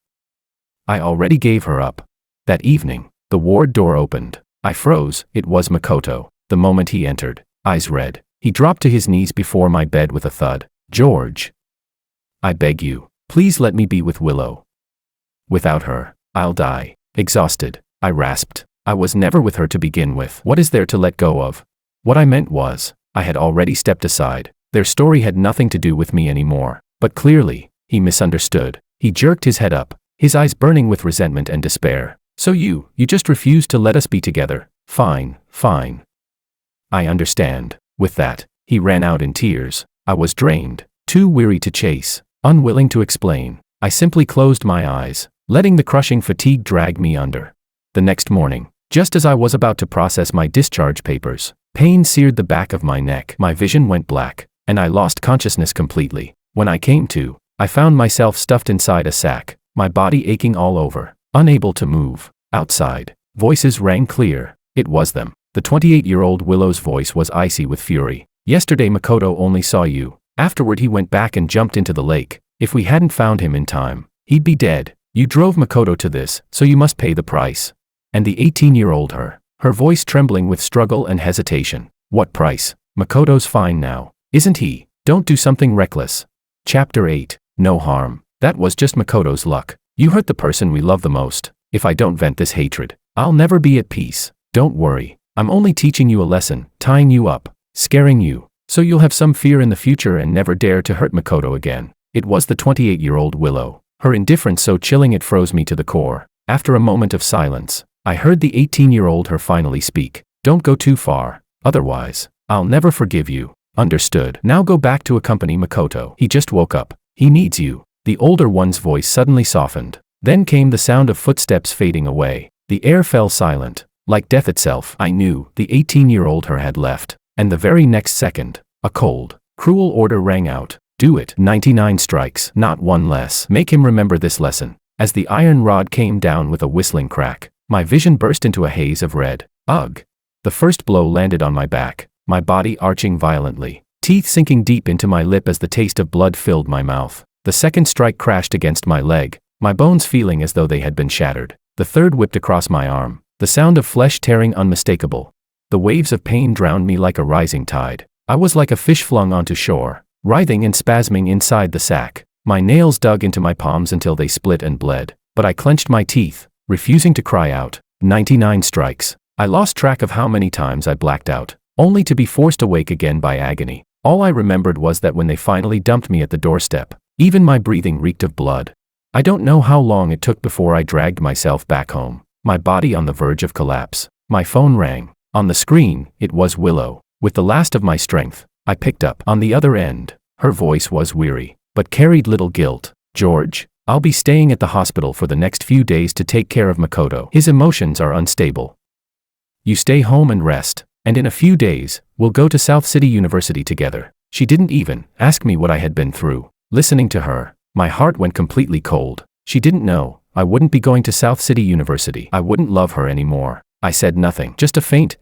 I already gave her up. That evening, the ward door opened. I froze. It was Makoto. The moment he entered, eyes red, he dropped to his knees before my bed with a thud. George. I beg you, please let me be with Willow. Without her, I'll die. Exhausted, I rasped. I was never with her to begin with. What is there to let go of? What I meant was, I had already stepped aside. Their story had nothing to do with me anymore. But clearly, he misunderstood. He jerked his head up, his eyes burning with resentment and despair. So you just refused to let us be together. Fine, fine. I understand. With that, he ran out in tears. I was drained, too weary to chase, unwilling to explain. I simply closed my eyes, letting the crushing fatigue drag me under. The next morning, just as I was about to process my discharge papers, pain seared the back of my neck. My vision went black, and I lost consciousness completely. When I came to, I found myself stuffed inside a sack, my body aching all over, unable to move. Outside, voices rang clear. It was them. The 28-year-old Willow's voice was icy with fury. Yesterday Makoto only saw you. Afterward he went back and jumped into the lake. If we hadn't found him in time, he'd be dead. You drove Makoto to this, so you must pay the price. And the 18-year-old her voice trembling with struggle and hesitation. What price? Makoto's fine now, isn't he? Don't do something reckless. Chapter 8. No harm. That was just Makoto's luck. You hurt the person we love the most. If I don't vent this hatred, I'll never be at peace. Don't worry. I'm only teaching you a lesson, tying you up, scaring you, so you'll have some fear in the future and never dare to hurt Makoto again. It was the 28-year-old Willow, her indifference so chilling it froze me to the core. After a moment of silence, I heard the 18-year-old her finally speak. Don't go too far, otherwise, I'll never forgive you. Understood. Now go back to accompany Makoto. He just woke up. He needs you. The older one's voice suddenly softened. Then came the sound of footsteps fading away. The air fell silent, like death itself. I knew the 18-year-old her had left, and the very next second, a cold, cruel order rang out. Do it. 99 strikes, not one less. Make him remember this lesson. As the iron rod came down with a whistling crack, my vision burst into a haze of red. Ugh! The first blow landed on my back, my body arching violently, teeth sinking deep into my lip as the taste of blood filled my mouth. The second strike crashed against my leg, my bones feeling as though they had been shattered. The third whipped across my arm, the sound of flesh tearing unmistakable. The waves of pain drowned me like a rising tide. I was like a fish flung onto shore, writhing and spasming inside the sack. My nails dug into my palms until they split and bled, but I clenched my teeth, refusing to cry out. 99 strikes. I lost track of how many times I blacked out, only to be forced awake again by agony. All I remembered was that when they finally dumped me at the doorstep, even my breathing reeked of blood. I don't know how long it took before I dragged myself back home, my body on the verge of collapse. My phone rang. On the screen, it was Willow. With the last of my strength, I picked up. On the other end, her voice was weary, but carried little guilt. George, I'll be staying at the hospital for the next few days to take care of Makoto. His emotions are unstable. You stay home and rest, and in a few days, we'll go to South City University together. She didn't even ask me what I had been through. Listening to her, my heart went completely cold. She didn't know I wouldn't be going to South City University. I wouldn't love her anymore. I said nothing, just a faint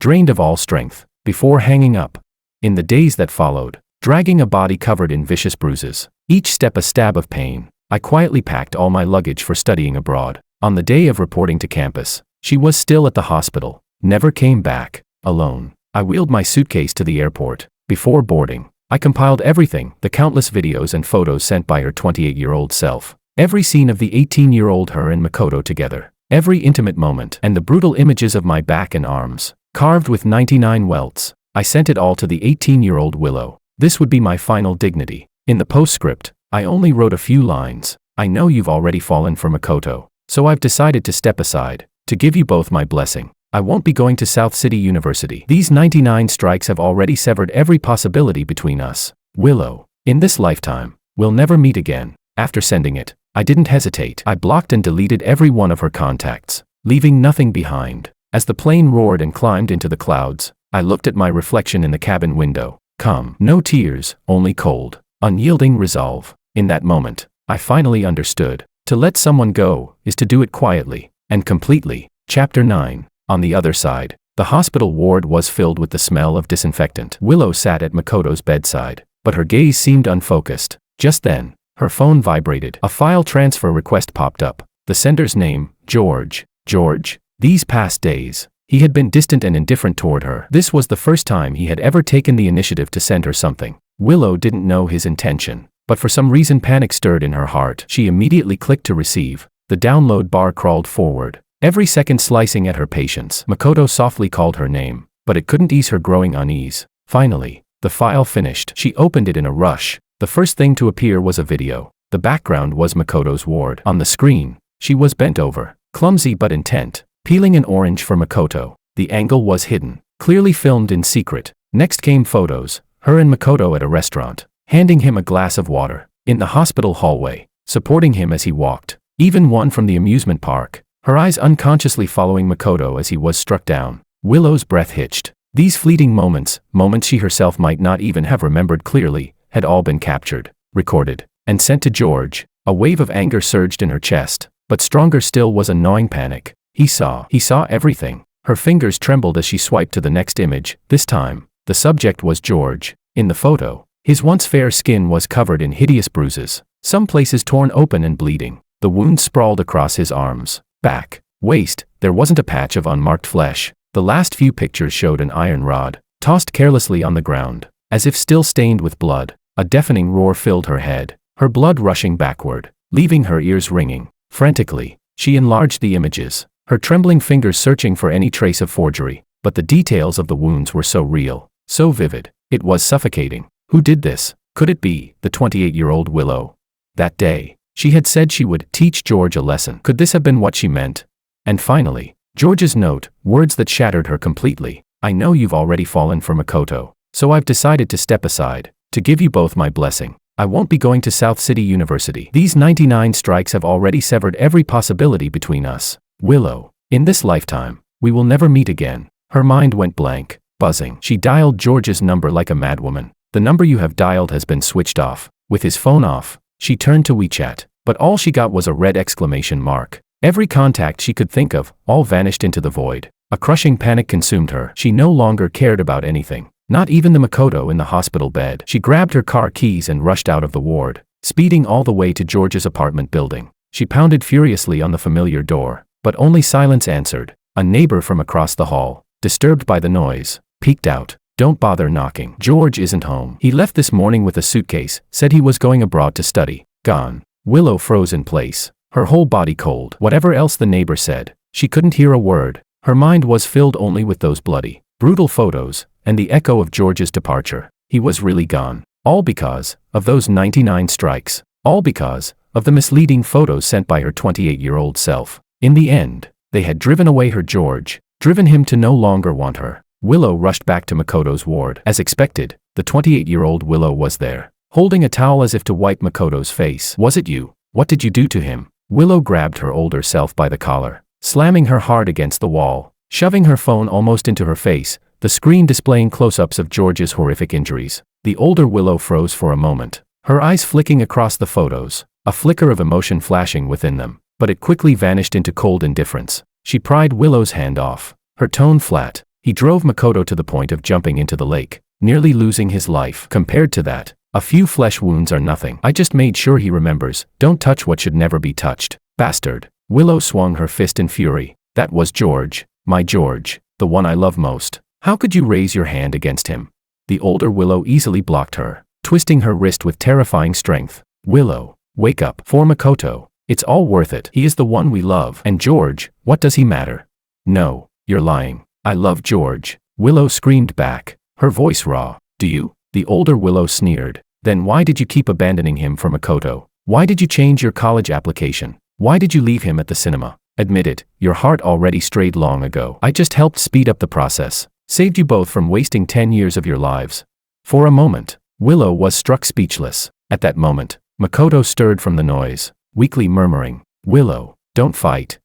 drained of all strength, before hanging up. In the days that followed, dragging a body covered in vicious bruises, each step a stab of pain, I quietly packed all my luggage for studying abroad. On the day of reporting to campus, she was still at the hospital, never came back, alone. I wheeled my suitcase to the airport. Before boarding, I compiled everything, the countless videos and photos sent by her 28-year-old self, every scene of the 18-year-old her and Makoto together, every intimate moment, and the brutal images of my back and arms, carved with 99 welts. I sent it all to the 18-year-old Willow. This would be my final dignity. In the postscript, I only wrote a few lines. I know you've already fallen for Makoto, so I've decided to step aside, to give you both my blessing. I won't be going to South City University. These 99 strikes have already severed every possibility between us. Willow, in this lifetime, we'll never meet again. After sending it, I didn't hesitate. I blocked and deleted every one of her contacts, leaving nothing behind. As the plane roared and climbed into the clouds, I looked at my reflection in the cabin window. Calm, no tears, only cold, unyielding resolve. In that moment, I finally understood. To let someone go is to do it quietly and completely. Chapter 9. On the other side, the hospital ward was filled with the smell of disinfectant. Willow sat at Makoto's bedside, but her gaze seemed unfocused. Just then, her phone vibrated. A file transfer request popped up. The sender's name, George. George. These past days, he had been distant and indifferent toward her. This was the first time he had ever taken the initiative to send her something. Willow didn't know his intention, but for some reason panic stirred in her heart. She immediately clicked to receive. The download bar crawled forward, every second slicing at her patience. Makoto softly called her name, but it couldn't ease her growing unease. Finally, the file finished. She opened it in a rush. The first thing to appear was a video. The background was Makoto's ward. On the screen, she was bent over, clumsy but intent, peeling an orange for Makoto. The angle was hidden, clearly filmed in secret. Next came photos, her and Makoto at a restaurant, handing him a glass of water, in the hospital hallway, supporting him as he walked, even one from the amusement park, her eyes unconsciously following Makoto as he was struck down. Willow's breath hitched. These fleeting moments she herself might not even have remembered clearly, had all been captured, recorded, and sent to George. A wave of anger surged in her chest, but stronger still was a gnawing panic. He saw everything. Her fingers trembled as she swiped to the next image. This time, the subject was George. In the photo, his once fair skin was covered in hideous bruises, some places torn open and bleeding. The wounds sprawled across his arms, back, waist. There wasn't a patch of unmarked flesh. The last few pictures showed an iron rod, tossed carelessly on the ground, as if still stained with blood. A deafening roar filled her head, her blood rushing backward, leaving her ears ringing. Frantically, she enlarged the images, her trembling fingers searching for any trace of forgery. But the details of the wounds were so real, so vivid, it was suffocating. Who did this? Could it be the 28-year-old Willow? That day, she had said she would teach George a lesson. Could this have been what she meant? And finally, George's note, words that shattered her completely. I know you've already fallen for Makoto, so I've decided to step aside, to give you both my blessing. I won't be going to South City University. These 99 strikes have already severed every possibility between us. Willow, in this lifetime, we will never meet again. Her mind went blank, buzzing. She dialed George's number like a madwoman. The number you have dialed has been switched off. With his phone off, she turned to WeChat, but all she got was a red exclamation mark. Every contact she could think of, all vanished into the void. A crushing panic consumed her. She no longer cared about anything, not even the Makoto in the hospital bed. She grabbed her car keys and rushed out of the ward, speeding all the way to George's apartment building. She pounded furiously on the familiar door, but only silence answered. A neighbor from across the hall, disturbed by the noise, peeked out. Don't bother knocking. George isn't home. He left this morning with a suitcase, said he was going abroad to study. Gone. Willow froze in place, her whole body cold. Whatever else the neighbor said, she couldn't hear a word. Her mind was filled only with those bloody, brutal photos, and the echo of George's departure. He was really gone. All because of those 99 strikes. All because of the misleading photos sent by her 28-year-old self. In the end, they had driven away her George, driven him to no longer want her. Willow rushed back to Makoto's ward. As expected, the 28-year-old Willow was there, holding a towel as if to wipe Makoto's face. Was it you? What did you do to him? Willow grabbed her older self by the collar, slamming her hard against the wall, shoving her phone almost into her face, the screen displaying close-ups of George's horrific injuries. The older Willow froze for a moment, her eyes flicking across the photos, a flicker of emotion flashing within them. but it quickly vanished into cold indifference. She pried Willow's hand off, her tone flat. He drove Makoto to the point of jumping into the lake, nearly losing his life. Compared to that, a few flesh wounds are nothing. I just made sure he remembers, don't touch what should never be touched. Bastard. Willow swung her fist in fury. That was George, my George, the one I love most. How could you raise your hand against him? The older Willow easily blocked her, twisting her wrist with terrifying strength. Willow, wake up. For Makoto, it's all worth it. He is the one we love. And George, what does he matter? No, you're lying. I love George. Willow screamed back, her voice raw. Do you? The older Willow sneered. Then why did you keep abandoning him for Makoto? Why did you change your college application? Why did you leave him at the cinema? Admit it, your heart already strayed long ago. I just helped speed up the process, saved you both from wasting 10 years of your lives. For a moment, Willow was struck speechless. At that moment, Makoto stirred from the noise, weakly murmuring, Willow, don't fight.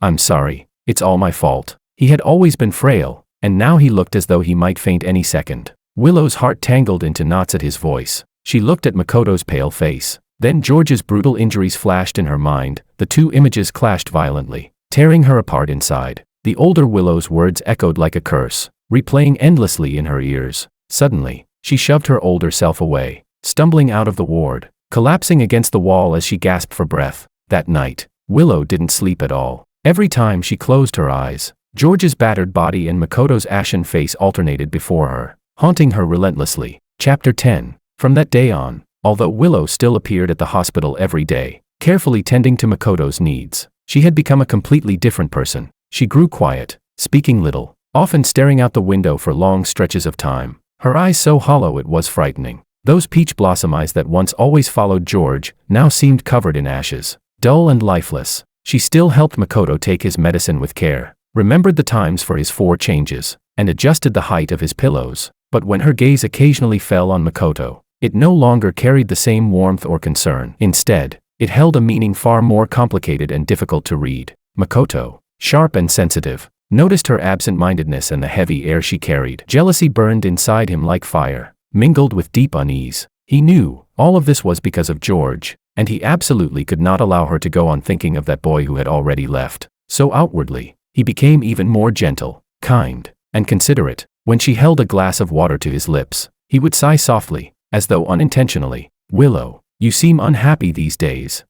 I'm sorry, it's all my fault. He had always been frail, and now he looked as though he might faint any second. Willow's heart tangled into knots at his voice. She looked at Makoto's pale face. Then George's brutal injuries flashed in her mind. The two images clashed violently, tearing her apart inside. The older Willow's words echoed like a curse, replaying endlessly in her ears. Suddenly, she shoved her older self away, stumbling out of the ward, collapsing against the wall as she gasped for breath. That night, Willow didn't sleep at all. Every time she closed her eyes, George's battered body and Makoto's ashen face alternated before her, haunting her relentlessly. Chapter 10. From that day on, although Willow still appeared at the hospital every day, carefully tending to Makoto's needs, she had become a completely different person. She grew quiet, speaking little, often staring out the window for long stretches of time, her eyes so hollow it was frightening. Those peach blossom eyes that once always followed George now seemed covered in ashes, dull and lifeless. She still helped Makoto take his medicine with care, remembered the times for his 4 changes, and adjusted the height of his pillows. But when her gaze occasionally fell on Makoto, it no longer carried the same warmth or concern. Instead, it held a meaning far more complicated and difficult to read. Makoto, sharp and sensitive, noticed her absent-mindedness and the heavy air she carried. Jealousy burned inside him like fire, mingled with deep unease. He knew all of this was because of George, and he absolutely could not allow her to go on thinking of that boy who had already left. So outwardly, he became even more gentle, kind, and considerate. When she held a glass of water to his lips, he would sigh softly, as though unintentionally. Willow, you seem unhappy these days.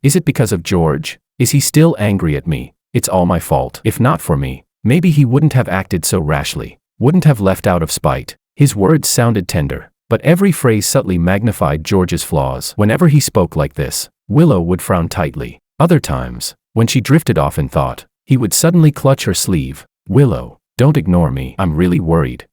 Is it because of George? Is he still angry at me? It's all my fault. If not for me, maybe he wouldn't have acted so rashly, wouldn't have left out of spite. His words sounded tender, but every phrase subtly magnified George's flaws. Whenever he spoke like this, Willow would frown tightly. Other times, when she drifted off in thought, he would suddenly clutch her sleeve. Willow, don't ignore me. I'm really worried.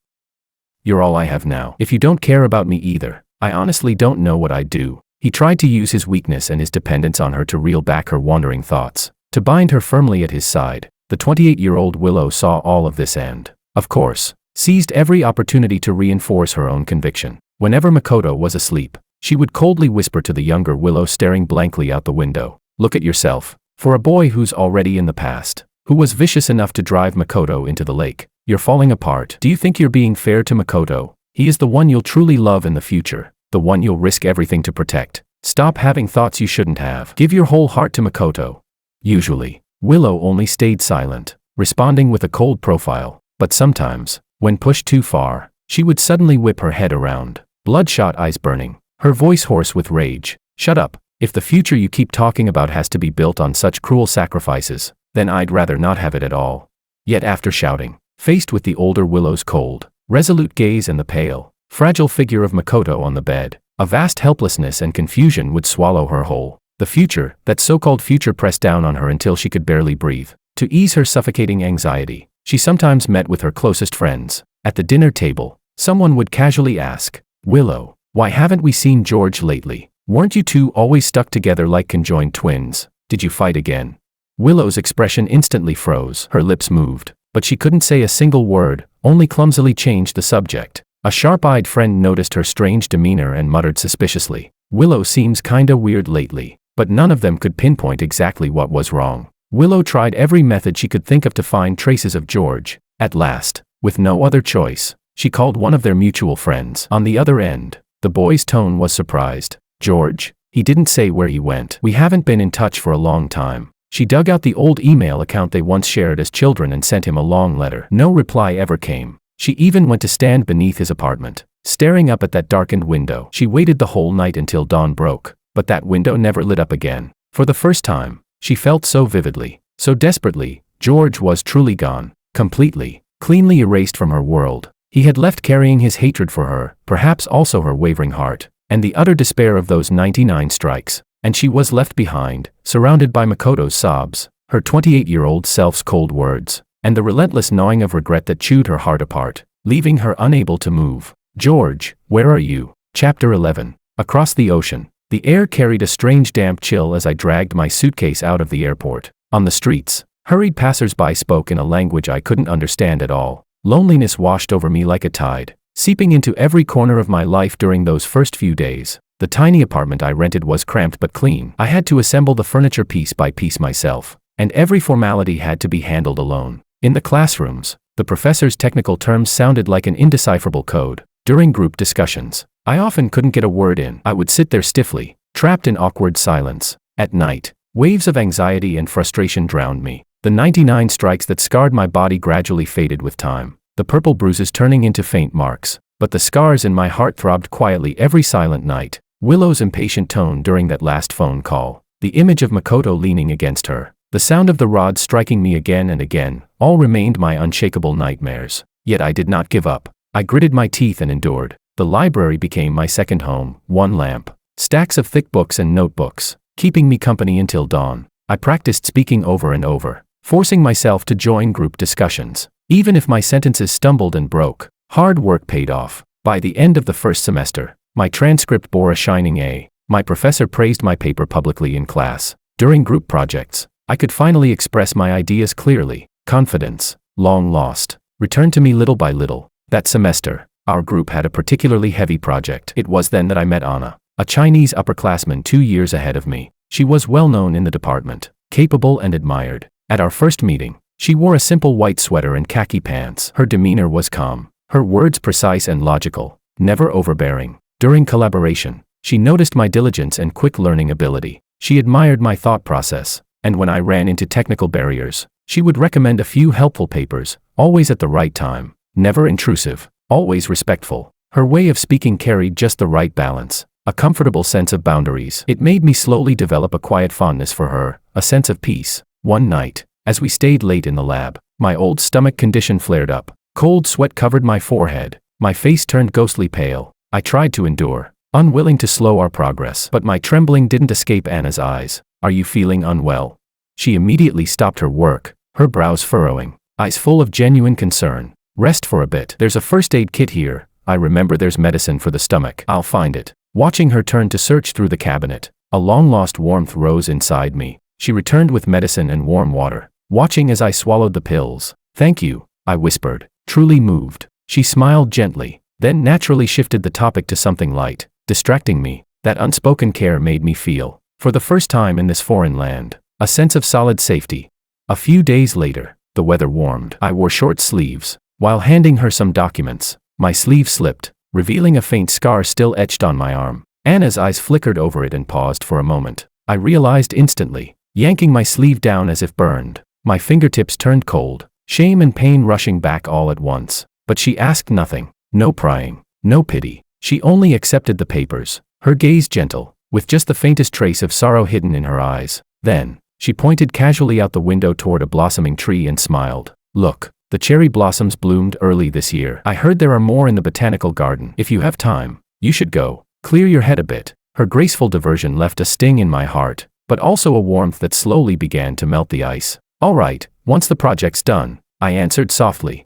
You're all I have now. If you don't care about me either, I honestly don't know what I'd do. He tried to use his weakness and his dependence on her to reel back her wandering thoughts, to bind her firmly at his side. The 28-year-old Willow saw all of this and, of course, seized every opportunity to reinforce her own conviction. Whenever Makoto was asleep, she would coldly whisper to the younger Willow staring blankly out the window, look at yourself. For a boy who's already in the past, who was vicious enough to drive Makoto into the lake, you're falling apart. Do you think you're being fair to Makoto? He is the one you'll truly love in the future, the one you'll risk everything to protect. Stop having thoughts you shouldn't have. Give your whole heart to Makoto. Usually, Willow only stayed silent, responding with a cold profile, but sometimes, when pushed too far, she would suddenly whip her head around, bloodshot eyes burning, her voice hoarse with rage. Shut up. If the future you keep talking about has to be built on such cruel sacrifices, then I'd rather not have it at all. Yet after shouting, faced with the older Willow's cold, resolute gaze and the pale, fragile figure of Makoto on the bed, a vast helplessness and confusion would swallow her whole. The future, that so-called future, pressed down on her until she could barely breathe. To ease her suffocating anxiety, she sometimes met with her closest friends. At the dinner table, someone would casually ask, Willow, why haven't we seen George lately? Weren't you two always stuck together like conjoined twins? Did you fight again? Willow's expression instantly froze. Her lips moved, but she couldn't say a single word, only clumsily changed the subject. A sharp-eyed friend noticed her strange demeanor and muttered suspiciously, Willow seems kinda weird lately, but none of them could pinpoint exactly what was wrong. Willow tried every method she could think of to find traces of George. At last, with no other choice, she called one of their mutual friends. On the other end, the boy's tone was surprised. George, He didn't say where he went. We haven't been in touch for a long time. She dug out the old email account they once shared as children and sent him a long letter. No reply ever came. She even went to stand beneath his apartment, staring up at that darkened window. She waited the whole night until dawn broke, but that window never lit up again. For the first time, she felt so vividly, so desperately, George was truly gone, completely, cleanly erased from her world. He had left carrying his hatred for her, perhaps also her wavering heart, and the utter despair of those 99 strikes. And she was left behind, surrounded by Makoto's sobs, her 28-year-old self's cold words, and the relentless gnawing of regret that chewed her heart apart, leaving her unable to move. George, where are you? Chapter 11. Across the ocean. The air carried a strange damp chill as I dragged my suitcase out of the airport. On the streets, hurried passers-by spoke in a language I couldn't understand at all. Loneliness washed over me like a tide, seeping into every corner of my life during those first few days. The tiny apartment I rented was cramped but clean. I had to assemble the furniture piece by piece myself, and every formality had to be handled alone. In the classrooms, the professor's technical terms sounded like an indecipherable code. During group discussions, I often couldn't get a word in. I would sit there stiffly, trapped in awkward silence. At night, waves of anxiety and frustration drowned me. The 99 strikes that scarred my body gradually faded with time, the purple bruises turning into faint marks, but the scars in my heart throbbed quietly every silent night. Willow's impatient tone during that last phone call, the image of Makoto leaning against her, the sound of the rod striking me again and again, all remained my unshakable nightmares. Yet I did not give up. I gritted my teeth and endured. The library became my second home, one lamp, stacks of thick books and notebooks, keeping me company until dawn. I practiced speaking over and over, forcing myself to join group discussions, even if my sentences stumbled and broke. Hard work paid off. By the end of the first semester, my transcript bore a shining A. My professor praised my paper publicly in class. During group projects, I could finally express my ideas clearly. Confidence, long lost, returned to me little by little. That semester, our group had a particularly heavy project. It was then that I met Anna, a Chinese upperclassman 2 years ahead of me. She was well known in the department, capable and admired. At our first meeting, she wore a simple white sweater and khaki pants. Her demeanor was calm, her words precise and logical, never overbearing. During collaboration, she noticed my diligence and quick learning ability. She admired my thought process, and when I ran into technical barriers, she would recommend a few helpful papers, always at the right time, never intrusive, always respectful. Her way of speaking carried just the right balance, a comfortable sense of boundaries. It made me slowly develop a quiet fondness for her, a sense of peace. One night, as we stayed late in the lab, my old stomach condition flared up. Cold sweat covered my forehead, my face turned ghostly pale. I tried to endure, unwilling to slow our progress, but my trembling didn't escape Anna's eyes. Are you feeling unwell? She immediately stopped her work, her brows furrowing, eyes full of genuine concern. Rest for a bit. There's a first aid kit here. I remember there's medicine for the stomach. I'll find it. Watching her turn to search through the cabinet, a long-lost warmth rose inside me. She returned with medicine and warm water, watching as I swallowed the pills. Thank you, I whispered, truly moved. She smiled gently, then naturally shifted the topic to something light, distracting me. That unspoken care made me feel, for the first time in this foreign land, a sense of solid safety. A few days later, the weather warmed. I wore short sleeves. While handing her some documents, my sleeve slipped, revealing a faint scar still etched on my arm. Anna's eyes flickered over it and paused for a moment. I realized instantly, yanking my sleeve down as if burned. My fingertips turned cold, shame and pain rushing back all at once. But she asked nothing. No prying, no pity. She only accepted the papers, her gaze gentle, with just the faintest trace of sorrow hidden in her eyes. Then, she pointed casually out the window toward a blossoming tree and smiled. Look, the cherry blossoms bloomed early this year. I heard there are more in the botanical garden. If you have time, you should go. Clear your head a bit. Her graceful diversion left a sting in my heart, but also a warmth that slowly began to melt the ice. All right, once the project's done, I answered softly.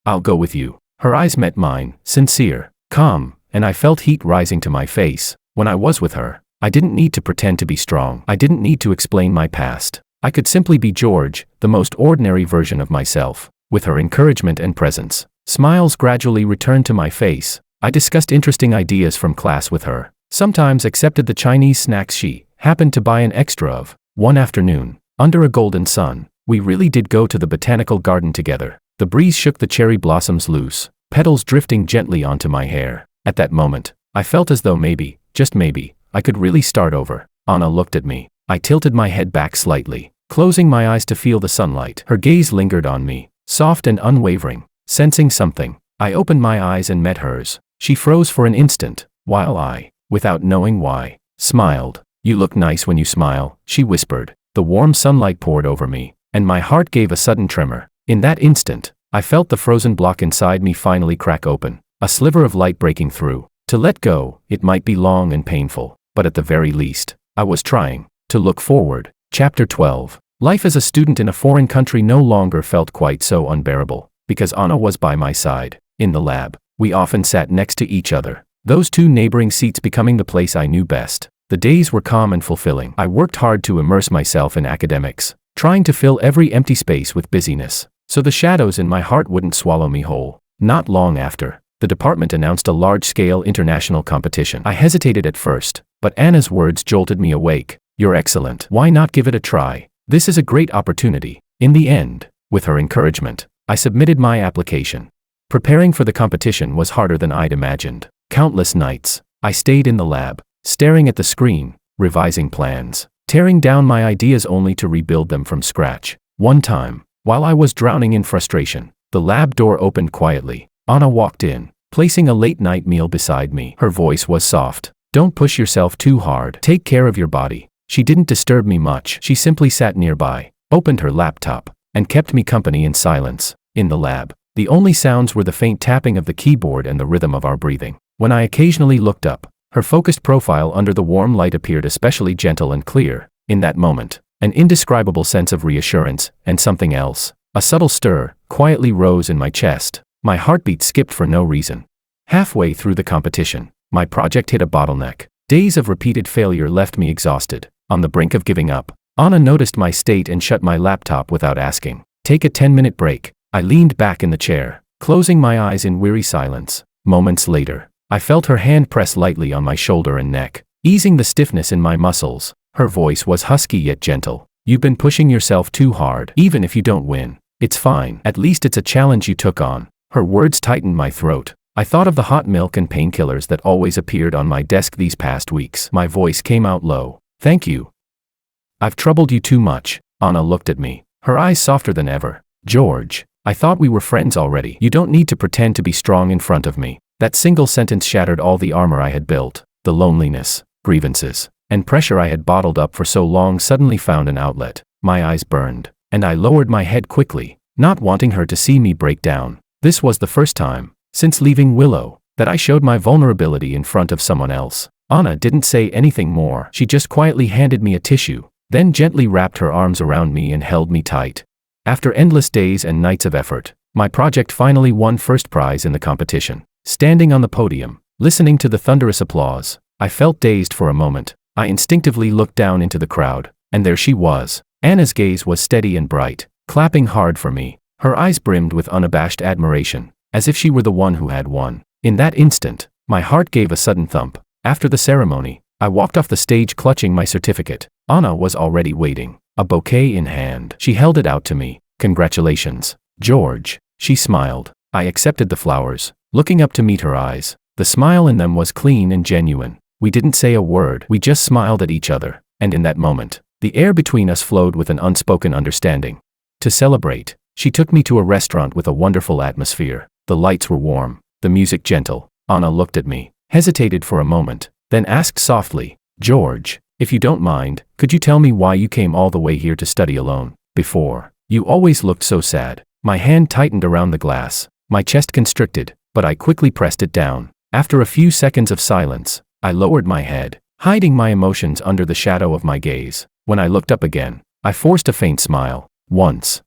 I'll go with you. Her eyes met mine, sincere, calm, and I felt heat rising to my face. When I was with her, I didn't need to pretend to be strong. I didn't need to explain my past. I could simply be George, the most ordinary version of myself. With her encouragement and presence, smiles gradually returned to my face. I discussed interesting ideas from class with her, sometimes accepted the Chinese snacks she happened to buy an extra of. One afternoon, under a golden sun, we really did go to the botanical garden together. The breeze shook the cherry blossoms loose, petals drifting gently onto my hair. At that moment, I felt as though maybe, just maybe, I could really start over. Anna looked at me. I tilted my head back slightly, closing my eyes to feel the sunlight. Her gaze lingered on me, soft and unwavering. Sensing something, I opened my eyes and met hers. She froze for an instant, while I, without knowing why, smiled. "You look nice when you smile," she whispered. The warm sunlight poured over me, and my heart gave a sudden tremor. In that instant, I felt the frozen block inside me finally crack open, a sliver of light breaking through. To let go, it might be long and painful, but at the very least, I was trying to look forward. Chapter 12. Life as a student in a foreign country no longer felt quite so unbearable, because Anna was by my side. In the lab, we often sat next to each other, those two neighboring seats becoming the place I knew best. The days were calm and fulfilling. I worked hard to immerse myself in academics, trying to fill every empty space with busyness, so the shadows in my heart wouldn't swallow me whole. Not long after, the department announced a large-scale international competition. I hesitated at first, but Anna's words jolted me awake. "You're excellent. Why not give it a try? This is a great opportunity." In the end, with her encouragement, I submitted my application. Preparing for the competition was harder than I'd imagined. Countless nights, I stayed in the lab, staring at the screen, revising plans, tearing down my ideas only to rebuild them from scratch. One time, while I was drowning in frustration, the lab door opened quietly. Anna walked in, placing a late-night meal beside me. Her voice was soft. "Don't push yourself too hard. Take care of your body." She didn't disturb me much. She simply sat nearby, opened her laptop, and kept me company in silence. In the lab, the only sounds were the faint tapping of the keyboard and the rhythm of our breathing. When I occasionally looked up, her focused profile under the warm light appeared especially gentle and clear. In that moment, an indescribable sense of reassurance and something else, a subtle stir, quietly rose in my chest. My heartbeat skipped for no reason. Halfway through the competition, my project hit a bottleneck. Days of repeated failure left me exhausted, on the brink of giving up. Anna noticed my state and shut my laptop without asking. "Take a 10-minute break." I leaned back in the chair, closing my eyes in weary silence. Moments later, I felt her hand press lightly on my shoulder and neck, easing the stiffness in my muscles. Her voice was husky yet gentle. "You've been pushing yourself too hard. Even if you don't win, it's fine. At least it's a challenge you took on." Her words tightened my throat. I thought of the hot milk and painkillers that always appeared on my desk these past weeks. My voice came out low. "Thank you. I've troubled you too much." Anna looked at me, her eyes softer than ever. "George, I thought we were friends already. You don't need to pretend to be strong in front of me." That single sentence shattered all the armor I had built. The loneliness, grievances, and pressure I had bottled up for so long suddenly found an outlet. My eyes burned, and I lowered my head quickly, not wanting her to see me break down. This was the first time, since leaving Willow, that I showed my vulnerability in front of someone else. Anna didn't say anything more. She just quietly handed me a tissue, then gently wrapped her arms around me and held me tight. After endless days and nights of effort, my project finally won first prize in the competition. Standing on the podium, listening to the thunderous applause, I felt dazed for a moment. I instinctively looked down into the crowd, and there she was. Anna's gaze was steady and bright, clapping hard for me. Her eyes brimmed with unabashed admiration, as if she were the one who had won. In that instant, my heart gave a sudden thump. After the ceremony, I walked off the stage clutching my certificate. Anna was already waiting, a bouquet in hand. She held it out to me. "Congratulations, George." She smiled. I accepted the flowers, looking up to meet her eyes. The smile in them was clean and genuine. We didn't say a word. We just smiled at each other, and in that moment, the air between us flowed with an unspoken understanding. To celebrate, she took me to a restaurant with a wonderful atmosphere. The lights were warm, the music gentle. Anna looked at me, hesitated for a moment, then asked softly, "George, if you don't mind, could you tell me why you came all the way here to study alone? Before, you always looked so sad." My hand tightened around the glass, my chest constricted, but I quickly pressed it down. After a few seconds of silence, I lowered my head, hiding my emotions under the shadow of my gaze. When I looked up again, I forced a faint smile. "Once,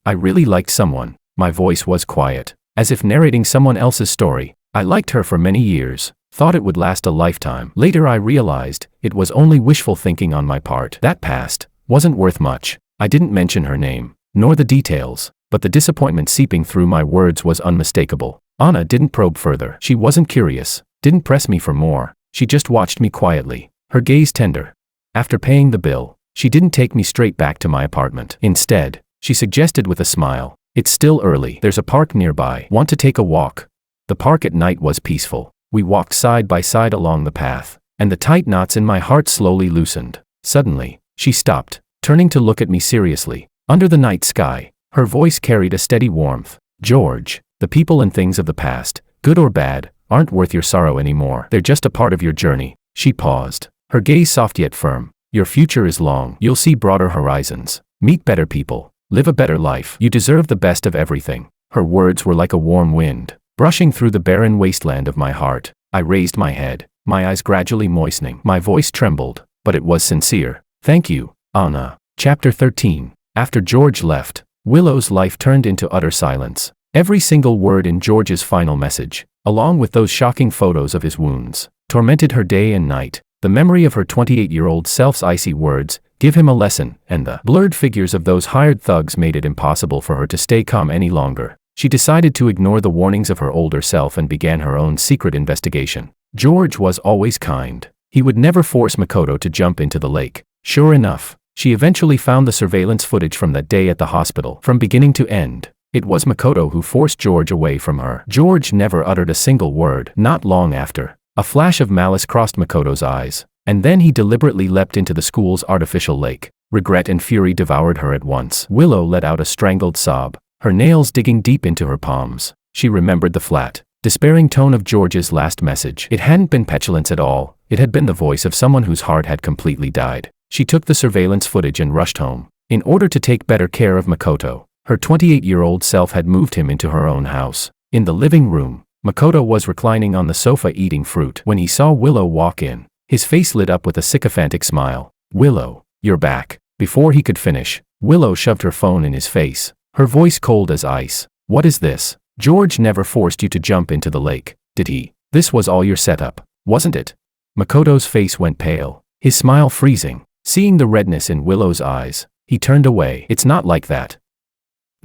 I really liked someone." My voice was quiet, as if narrating someone else's story. "I liked her for many years, thought it would last a lifetime. Later I realized, it was only wishful thinking on my part. That past wasn't worth much." I didn't mention her name, nor the details, but the disappointment seeping through my words was unmistakable. Anna didn't probe further. She wasn't curious, didn't press me for more. She just watched me quietly, her gaze tender. After paying the bill, she didn't take me straight back to my apartment. Instead, she suggested with a smile, "It's still early. There's a park nearby. Want to take a walk?" The park at night was peaceful. We walked side by side along the path, and the tight knots in my heart slowly loosened. Suddenly, she stopped, turning to look at me seriously. Under the night sky, her voice carried a steady warmth. George, the people and things of the past, good or bad, aren't worth your sorrow anymore. They're just a part of your journey. She paused, her gaze soft yet firm. Your future is long. You'll see broader horizons, meet better people, live a better life. You deserve the best of everything. Her words were like a warm wind, brushing through the barren wasteland of my heart. I raised my head, my eyes gradually moistening. My voice trembled, but it was sincere. Thank you, Anna. Chapter 13. After George left, Willow's life turned into utter silence. Every single word in George's final message, along with those shocking photos of his wounds, tormented her day and night. The memory of her 28-year-old self's icy words, "Give him a lesson," and the blurred figures of those hired thugs made it impossible for her to stay calm any longer. She decided to ignore the warnings of her older self and began her own secret investigation. George was always kind. He would never force Makoto to jump into the lake. Sure enough, she eventually found the surveillance footage from that day at the hospital. From beginning to end, it was Makoto who forced George away from her. George never uttered a single word. Not long after, a flash of malice crossed Makoto's eyes, and then he deliberately leapt into the school's artificial lake. Regret and fury devoured her at once. Willow let out a strangled sob, her nails digging deep into her palms. She remembered the flat, despairing tone of George's last message. It hadn't been petulance at all. It had been the voice of someone whose heart had completely died. She took the surveillance footage and rushed home. In order to take better care of Makoto, her 28-year-old self had moved him into her own house. In the living room, Makoto was reclining on the sofa eating fruit. When he saw Willow walk in, his face lit up with a sycophantic smile. "Willow, you're back." Before he could finish, Willow shoved her phone in his face, her voice cold as ice. "What is this? George never forced you to jump into the lake, did he? This was all your setup, wasn't it?" Makoto's face went pale, his smile freezing. Seeing the redness in Willow's eyes, he turned away. "It's not like that.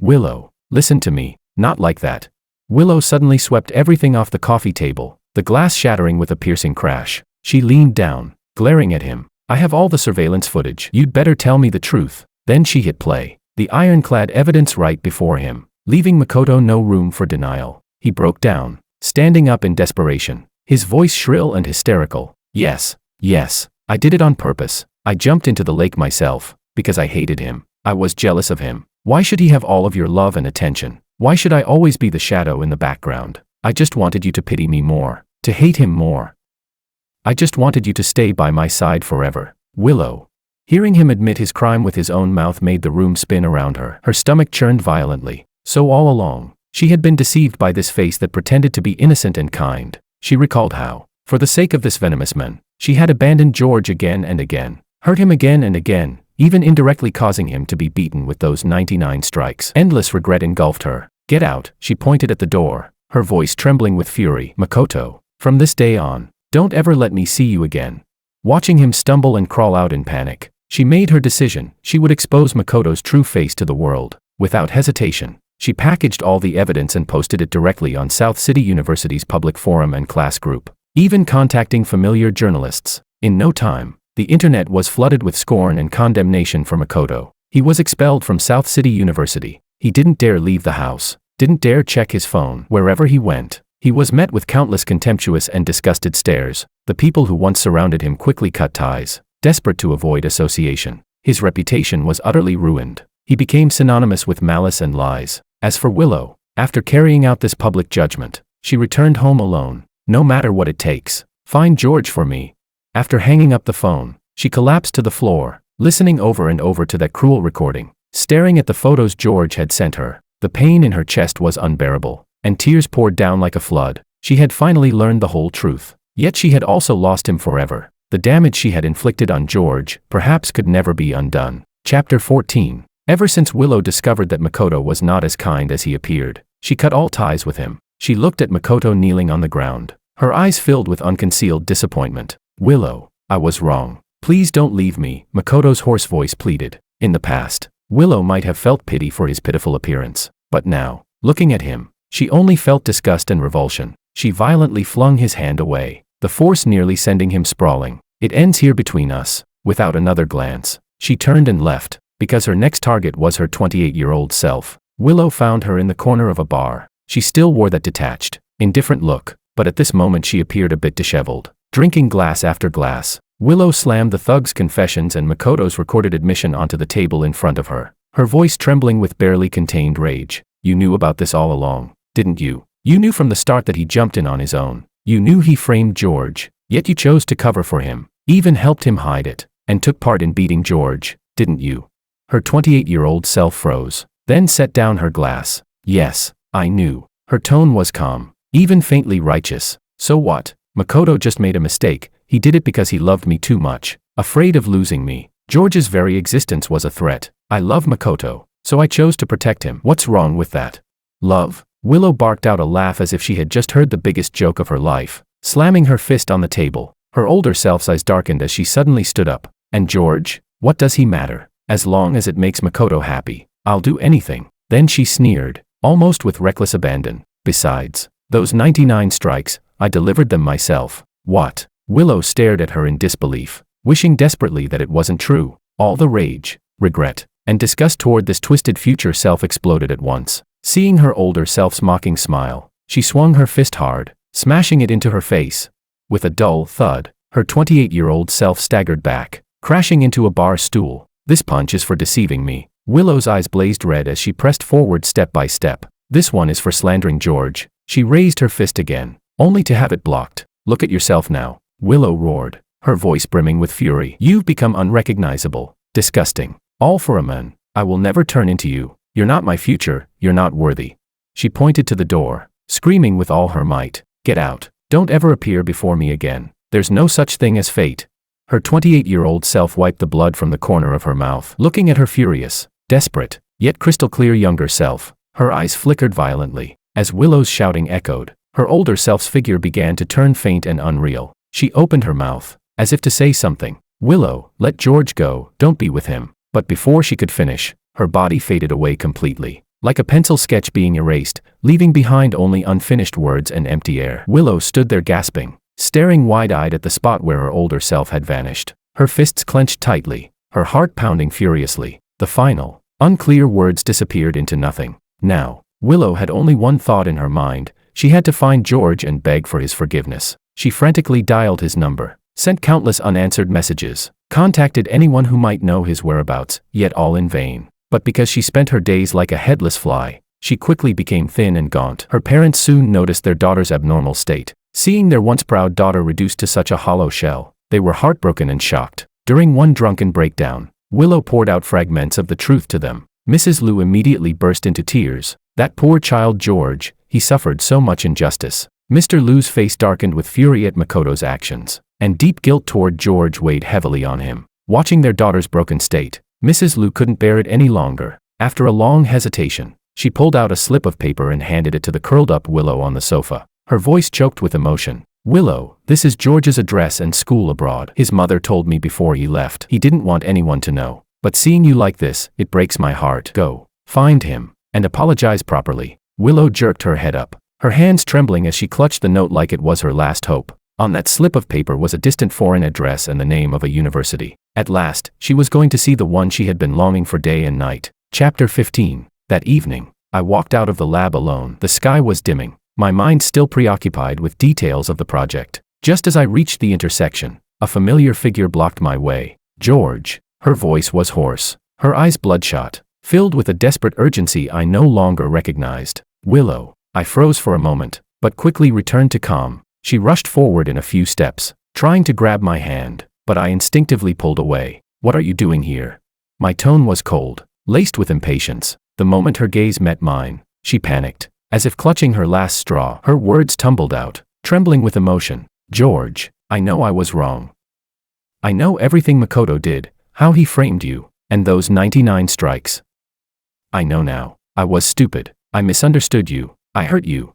Willow, listen to me, not like that." Willow suddenly swept everything off the coffee table, the glass shattering with a piercing crash. She leaned down, glaring at him. "I have all the surveillance footage. You'd better tell me the truth." Then she hit play, the ironclad evidence right before him, leaving Makoto no room for denial. He broke down, standing up in desperation, his voice shrill and hysterical. Yes, I did it on purpose. I jumped into the lake myself, because I hated him. I was jealous of him. Why should he have all of your love and attention? Why should I always be the shadow in the background? I just wanted you to pity me more, to hate him more. I just wanted you to stay by my side forever." Willow, hearing him admit his crime with his own mouth, made the room spin around her. Her stomach churned violently. So all along, she had been deceived by this face that pretended to be innocent and kind. She recalled how, for the sake of this venomous man, she had abandoned George again and again, hurt him again and again, even indirectly causing him to be beaten with those 99 strikes. Endless regret engulfed her. "Get out," she pointed at the door, her voice trembling with fury. "Makoto, from this day on, don't ever let me see you again." Watching him stumble and crawl out in panic, she made her decision. She would expose Makoto's true face to the world. Without hesitation, she packaged all the evidence and posted it directly on South City University's public forum and class group, even contacting familiar journalists. In no time, the internet was flooded with scorn and condemnation for Makoto. He was expelled from South City University. He didn't dare leave the house, didn't dare check his phone. Wherever he went, he was met with countless contemptuous and disgusted stares. The people who once surrounded him quickly cut ties, desperate to avoid association. His reputation was utterly ruined. He became synonymous with malice and lies. As for Willow, after carrying out this public judgment, she returned home alone. "No matter what it takes, find George for me." After hanging up the phone, she collapsed to the floor, listening over and over to that cruel recording, staring at the photos George had sent her. The pain in her chest was unbearable, and tears poured down like a flood. She had finally learned the whole truth, yet she had also lost him forever. The damage she had inflicted on George perhaps could never be undone. Chapter 14. Ever since Willow discovered that Makoto was not as kind as he appeared, she cut all ties with him. She looked at Makoto kneeling on the ground, her eyes filled with unconcealed disappointment. "Willow, I was wrong. Please don't leave me," Makoto's hoarse voice pleaded. In the past, Willow might have felt pity for his pitiful appearance, but now, looking at him, she only felt disgust and revulsion. She violently flung his hand away, the force nearly sending him sprawling. "It ends here between us." Without another glance, she turned and left. Because her next target was her 28-year-old self, Willow found her in the corner of a bar. She still wore that detached, indifferent look, but at this moment she appeared a bit disheveled. drinking glass after glass. Willow slammed the thug's confessions and Makoto's recorded admission onto the table in front of her, her voice trembling with barely contained rage. You knew about this all along, didn't you? You knew from the start that he jumped in on his own. You knew he framed George, yet you chose to cover for him, even helped him hide it, and took part in beating George, didn't you? Her 28-year-old self froze, then set down her glass. Yes, I knew. Her tone was calm, even faintly righteous. So what? Makoto just made a mistake. He did it because he loved me too much, afraid of losing me. George's very existence was a threat. I love Makoto, so I chose to protect him. What's wrong with that? Love? Willow barked out a laugh as if she had just heard the biggest joke of her life, slamming her fist on the table. Her older self's eyes darkened as she suddenly stood up. And George? What does he matter? As long as it makes Makoto happy, I'll do anything. Then she sneered, almost with reckless abandon. Besides, those 99 strikes, I delivered them myself. What? Willow stared at her in disbelief, wishing desperately that it wasn't true. All the rage, regret, and disgust toward this twisted future self exploded at once. Seeing her older self's mocking smile, she swung her fist hard, smashing it into her face. With a dull thud, her 28-year-old self staggered back, crashing into a bar stool. This punch is for deceiving me. Willow's eyes blazed red as she pressed forward step by step. This one is for slandering George. She raised her fist again, only to have it blocked. Look at yourself now, Willow roared, her voice brimming with fury. You've become unrecognizable, disgusting. All for a man. I will never turn into you. You're not my future, you're not worthy. She pointed to the door, screaming with all her might. Get out. Don't ever appear before me again. There's no such thing as fate. Her 28-year-old self wiped the blood from the corner of her mouth, looking at her furious, desperate, yet crystal clear younger self. Her eyes flickered violently. As Willow's shouting echoed, her older self's figure began to turn faint and unreal. She opened her mouth, as if to say something. Willow, let George go, don't be with him. But before she could finish, her body faded away completely, like a pencil sketch being erased, leaving behind only unfinished words and empty air. Willow stood there gasping, staring wide-eyed at the spot where her older self had vanished. Her fists clenched tightly, her heart pounding furiously. The final, unclear words disappeared into nothing. Now, Willow had only one thought in her mind. She had to find George and beg for his forgiveness. She frantically dialed his number, sent countless unanswered messages, contacted anyone who might know his whereabouts, yet all in vain. But because she spent her days like a headless fly, she quickly became thin and gaunt. Her parents soon noticed their daughter's abnormal state. Seeing their once proud daughter reduced to such a hollow shell, they were heartbroken and shocked. During one drunken breakdown, Willow poured out fragments of the truth to them. Mrs. Liu immediately burst into tears. That poor child George, he suffered so much injustice. Mr. Liu's face darkened with fury at Makoto's actions, and deep guilt toward George weighed heavily on him. Watching their daughter's broken state, Mrs. Liu couldn't bear it any longer. After a long hesitation, she pulled out a slip of paper and handed it to the curled-up Willow on the sofa. Her voice choked with emotion. Willow, this is George's address and school abroad. His mother told me before he left. He didn't want anyone to know. But seeing you like this, it breaks my heart. Go, find him, and apologize properly. Willow jerked her head up, her hands trembling as she clutched the note like it was her last hope. On that slip of paper was a distant foreign address and the name of a university. At last, she was going to see the one she had been longing for day and night. Chapter 15. That evening, I walked out of the lab alone. The sky was dimming, my mind still preoccupied with details of the project. Just as I reached the intersection, a familiar figure blocked my way. George. Her voice was hoarse, her eyes bloodshot, filled with a desperate urgency I no longer recognized. Willow. I froze for a moment, but quickly returned to calm. She rushed forward in a few steps, trying to grab my hand, but I instinctively pulled away. What are you doing here? My tone was cold, laced with impatience. The moment her gaze met mine, she panicked, as if clutching her last straw. Her words tumbled out, trembling with emotion. George, I know I was wrong. I know everything Makoto did, how he framed you, and those 99 strikes. I know now. I was stupid. I misunderstood you. I hurt you.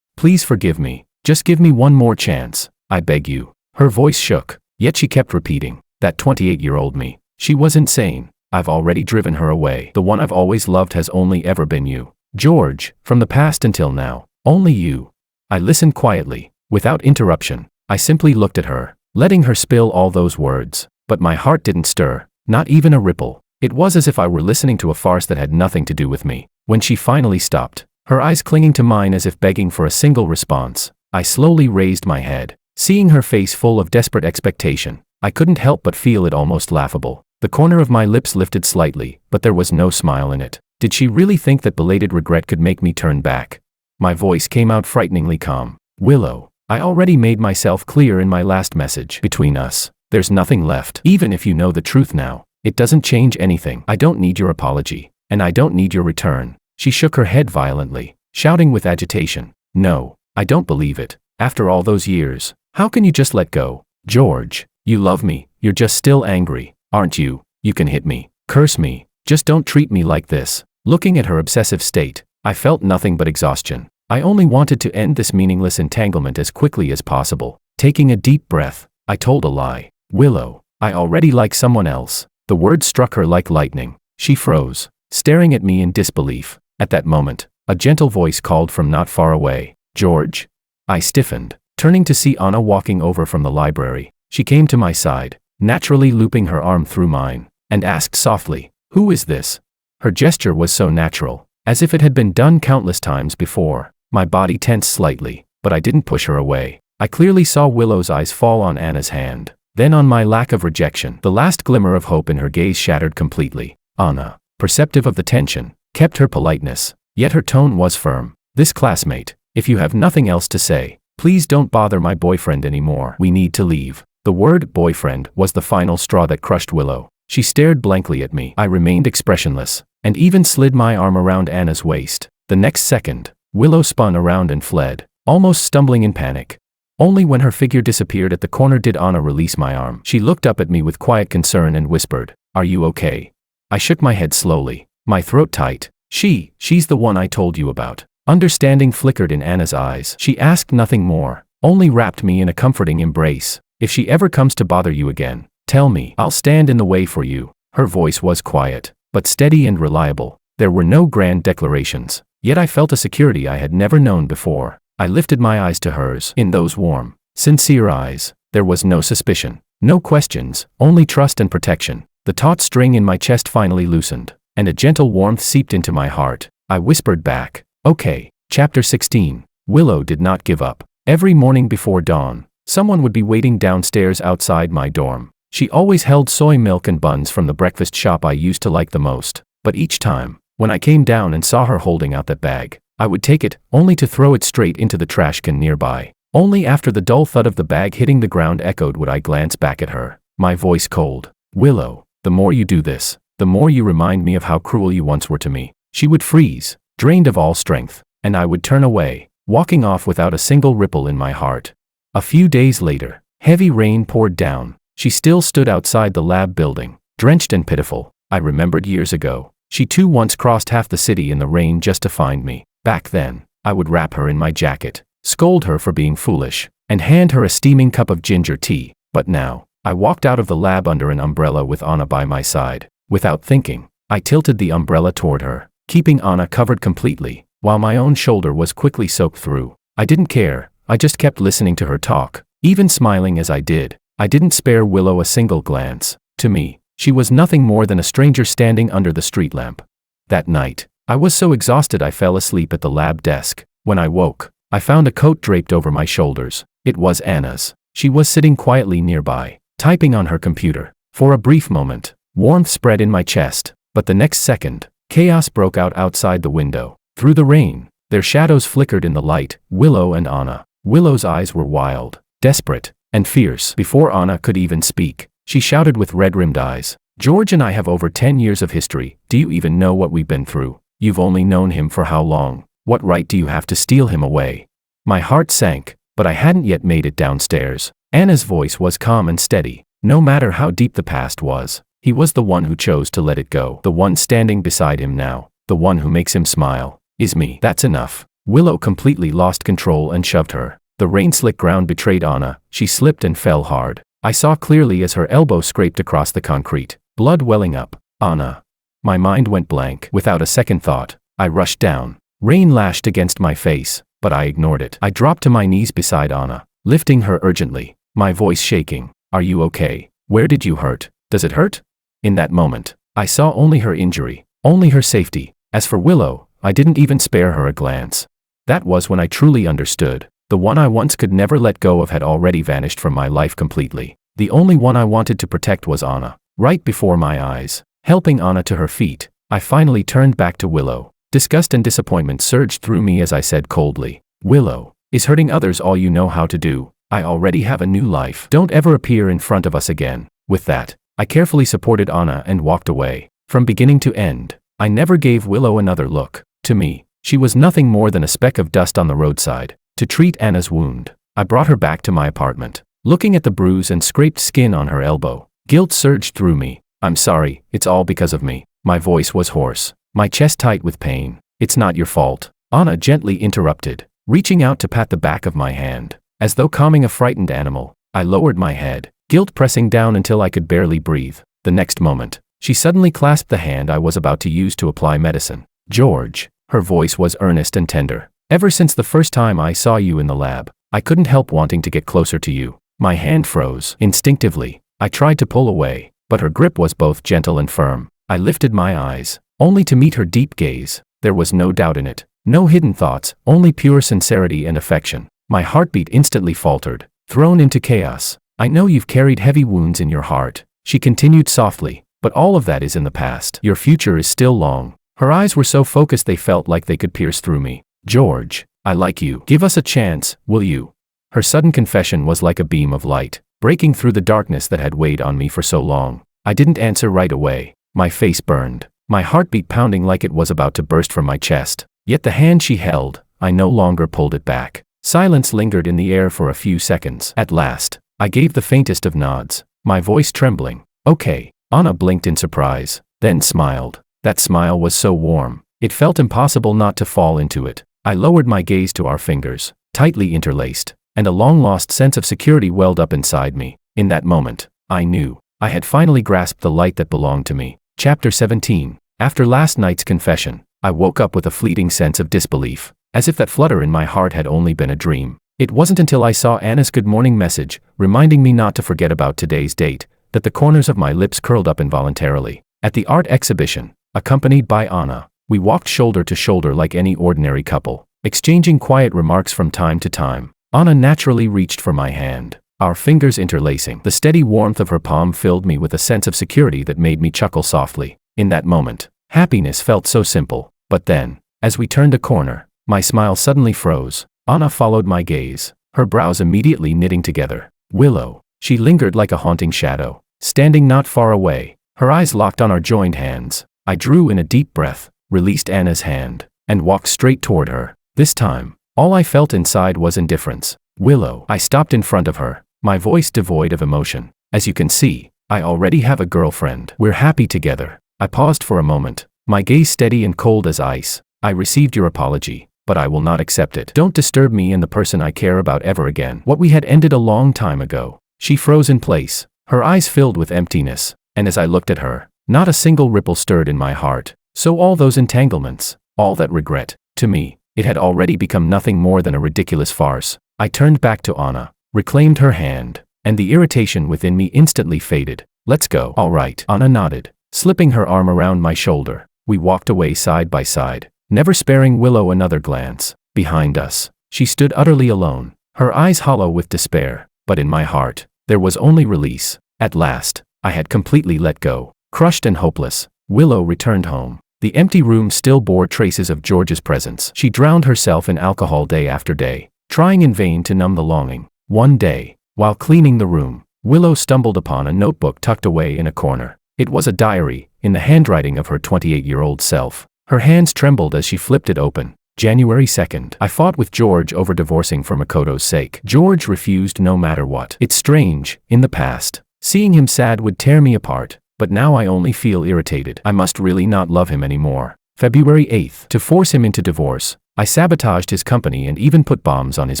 Please forgive me. Just give me one more chance. I beg you. Her voice shook, yet she kept repeating. That 28-year-old me. She was insane. I've already driven her away. The one I've always loved has only ever been you. George, from the past until now, only you. I listened quietly, without interruption. I simply looked at her, letting her spill all those words. But my heart didn't stir, not even a ripple. It was as if I were listening to a farce that had nothing to do with me. When she finally stopped, her eyes clinging to mine as if begging for a single response, I slowly raised my head. Seeing her face full of desperate expectation, I couldn't help but feel it almost laughable. The corner of my lips lifted slightly, but there was no smile in it. Did she really think that belated regret could make me turn back? My voice came out frighteningly calm. Willow, I already made myself clear in my last message. Between us, there's nothing left. Even if you know the truth now, it doesn't change anything. I don't need your apology, and I don't need your return. She shook her head violently, shouting with agitation. No, I don't believe it. After all those years, how can you just let go? George, you love me, you're just still angry, aren't you? You can hit me, curse me, just don't treat me like this. Looking at her obsessive state, I felt nothing but exhaustion. I only wanted to end this meaningless entanglement as quickly as possible. Taking a deep breath, I told a lie. Willow, I already like someone else. The word struck her like lightning. She froze, staring at me in disbelief. At that moment, a gentle voice called from not far away. George? I stiffened, turning to see Anna walking over from the library. She came to my side, naturally looping her arm through mine, and asked softly, "Who is this?" Her gesture was so natural, as if it had been done countless times before. My body tensed slightly, but I didn't push her away. I clearly saw Willow's eyes fall on Anna's hand, then on my lack of rejection. The last glimmer of hope in her gaze shattered completely. Anna, perceptive of the tension, kept her politeness, yet her tone was firm. This classmate, if you have nothing else to say, please don't bother my boyfriend anymore. We need to leave. The word boyfriend was the final straw that crushed Willow. She stared blankly at me. I remained expressionless, and even slid my arm around Anna's waist. The next second, Willow spun around and fled, almost stumbling in panic. Only when her figure disappeared at the corner did Anna release my arm. She looked up at me with quiet concern and whispered, "Are you okay?" I shook my head slowly, my throat tight. She's the one I told you about. Understanding flickered in Anna's eyes. She asked nothing more, only wrapped me in a comforting embrace. If she ever comes to bother you again, tell me. I'll stand in the way for you. Her voice was quiet, but steady and reliable. There were no grand declarations, yet I felt a security I had never known before. I lifted my eyes to hers. In those warm, sincere eyes, there was no suspicion, no questions, only trust and protection. The taut string in my chest finally loosened, and a gentle warmth seeped into my heart. I whispered back, "Okay." Chapter 16. Willow did not give up. Every morning before dawn, someone would be waiting downstairs outside my dorm. She always held soy milk and buns from the breakfast shop I used to like the most, but each time, when I came down and saw her holding out that bag, I would take it, only to throw it straight into the trash can nearby. Only after the dull thud of the bag hitting the ground echoed would I glance back at her, my voice cold. "Willow, the more you do this, the more you remind me of how cruel you once were to me." She would freeze, drained of all strength, and I would turn away, walking off without a single ripple in my heart. A few days later, heavy rain poured down. She still stood outside the lab building, drenched and pitiful. I remembered years ago, she too once crossed half the city in the rain just to find me. Back then, I would wrap her in my jacket, scold her for being foolish, and hand her a steaming cup of ginger tea. But now, I walked out of the lab under an umbrella with Anna by my side. Without thinking, I tilted the umbrella toward her, keeping Anna covered completely, while my own shoulder was quickly soaked through. I didn't care, I just kept listening to her talk, even smiling as I did. I didn't spare Willow a single glance. To me, she was nothing more than a stranger standing under the street lamp. That night, I was so exhausted I fell asleep at the lab desk. When I woke, I found a coat draped over my shoulders. It was Anna's. She was sitting quietly nearby, typing on her computer. For a brief moment, warmth spread in my chest, but the next second, chaos broke out outside the window. Through the rain, their shadows flickered in the light. Willow and Anna. Willow's eyes were wild, desperate, and fierce. Before Anna could even speak, she shouted with red-rimmed eyes, "George and I have over 10 years of history. Do you even know what we've been through? You've only known him for how long? What right do you have to steal him away?" My heart sank, but I hadn't yet made it downstairs. Anna's voice was calm and steady. No matter how deep the past was, he was the one who chose to let it go. The one standing beside him now, the one who makes him smile, is me. That's enough. Willow completely lost control and shoved her. The rain-slick ground betrayed Anna. She slipped and fell hard. I saw clearly as her elbow scraped across the concrete, blood welling up. Anna. My mind went blank. Without a second thought, I rushed down. Rain lashed against my face, but I ignored it. I dropped to my knees beside Anna, lifting her urgently, my voice shaking. "Are you okay? Where did you hurt? Does it hurt?" In that moment, I saw only her injury, only her safety. As for Willow, I didn't even spare her a glance. That was when I truly understood. The one I once could never let go of had already vanished from my life completely. The only one I wanted to protect was Anna. Right before my eyes, helping Anna to her feet, I finally turned back to Willow. Disgust and disappointment surged through me as I said coldly, "Willow, is hurting others all you know how to do? I already have a new life. Don't ever appear in front of us again." With that, I carefully supported Anna and walked away. From beginning to end, I never gave Willow another look. To me, she was nothing more than a speck of dust on the roadside. To treat Anna's wound, I brought her back to my apartment. Looking at the bruise and scraped skin on her elbow, guilt surged through me. "I'm sorry, it's all because of me." My voice was hoarse, my chest tight with pain. "It's not your fault," Anna gently interrupted, reaching out to pat the back of my hand. As though calming a frightened animal, I lowered my head, guilt pressing down until I could barely breathe. The next moment, she suddenly clasped the hand I was about to use to apply medicine. "George," her voice was earnest and tender. "Ever since the first time I saw you in the lab, I couldn't help wanting to get closer to you." My hand froze. Instinctively, I tried to pull away, but her grip was both gentle and firm. I lifted my eyes, only to meet her deep gaze. There was no doubt in it, no hidden thoughts, only pure sincerity and affection. My heartbeat instantly faltered, thrown into chaos. "I know you've carried heavy wounds in your heart," she continued softly, "but all of that is in the past. Your future is still long." Her eyes were so focused they felt like they could pierce through me. "George, I like you. Give us a chance, will you?" Her sudden confession was like a beam of light, breaking through the darkness that had weighed on me for so long. I didn't answer right away. My face burned, my heartbeat pounding like it was about to burst from my chest. Yet the hand she held, I no longer pulled it back. Silence lingered in the air for a few seconds. At last, I gave the faintest of nods, my voice trembling. "Okay." Anna blinked in surprise, then smiled. That smile was so warm, it felt impossible not to fall into it. I lowered my gaze to our fingers, tightly interlaced, and a long-lost sense of security welled up inside me. In that moment, I knew I had finally grasped the light that belonged to me. Chapter 17. After last night's confession, I woke up with a fleeting sense of disbelief, as if that flutter in my heart had only been a dream. It wasn't until I saw Anna's good morning message, reminding me not to forget about today's date, that the corners of my lips curled up involuntarily. At the art exhibition, accompanied by Anna, we walked shoulder to shoulder like any ordinary couple, exchanging quiet remarks from time to time. Anna naturally reached for my hand, our fingers interlacing. The steady warmth of her palm filled me with a sense of security that made me chuckle softly. In that moment, happiness felt so simple. But then, as we turned a corner, my smile suddenly froze. Anna followed my gaze, her brows immediately knitting together. "Willow." She lingered like a haunting shadow, standing not far away, her eyes locked on our joined hands. I drew in a deep breath, released Anna's hand, and walked straight toward her. This time, all I felt inside was indifference. "Willow." I stopped in front of her, my voice devoid of emotion. "As you can see, I already have a girlfriend. We're happy together." I paused for a moment, my gaze steady and cold as ice. "I received your apology, but I will not accept it. Don't disturb me and the person I care about ever again." What we had ended a long time ago. She froze in place, her eyes filled with emptiness, and as I looked at her, not a single ripple stirred in my heart. So all those entanglements, all that regret, to me, it had already become nothing more than a ridiculous farce. I turned back to Anna, reclaimed her hand, and the irritation within me instantly faded. "Let's go." "All right." Anna nodded, slipping her arm around my shoulder. We walked away side by side, never sparing Willow another glance. Behind us, she stood utterly alone, her eyes hollow with despair, but in my heart, there was only release. At last, I had completely let go. Crushed and hopeless, Willow returned home. The empty room still bore traces of George's presence. She drowned herself in alcohol day after day, trying in vain to numb the longing. One day, while cleaning the room, Willow stumbled upon a notebook tucked away in a corner. It was a diary, in the handwriting of her 28-year-old self. Her hands trembled as she flipped it open. January 2nd. I fought with George over divorcing for Makoto's sake. George refused no matter what. It's strange, in the past, seeing him sad would tear me apart, but now I only feel irritated. I must really not love him anymore. February 8th. To force him into divorce, I sabotaged his company and even put bombs on his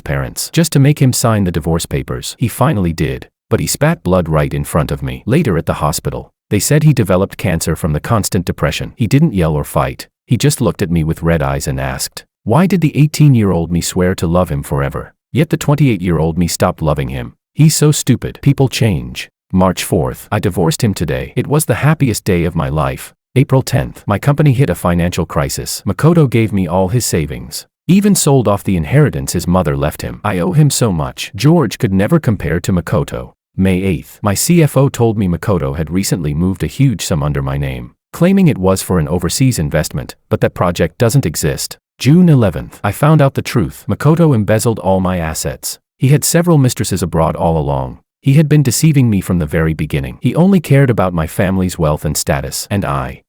parents, just to make him sign the divorce papers. He finally did, but he spat blood right in front of me. Later at the hospital, they said he developed cancer from the constant depression. He didn't yell or fight. He just looked at me with red eyes and asked, why did the 18-year-old me swear to love him forever? Yet the 28-year-old me stopped loving him. He's so stupid. People change. March 4th. I divorced him today. It was the happiest day of my life. April 10th. My company hit a financial crisis. Makoto gave me all his savings, Even sold off the inheritance his mother left him. I owe him so much. George could never compare to Makoto. May 8th. My CFO told me Makoto had recently moved a huge sum under my name, claiming it was for an overseas investment, but that project doesn't exist. June 11th. I found out the truth. Makoto embezzled all my assets. He had several mistresses abroad all along. He had been deceiving me from the very beginning. He only cared about my family's wealth and status, and I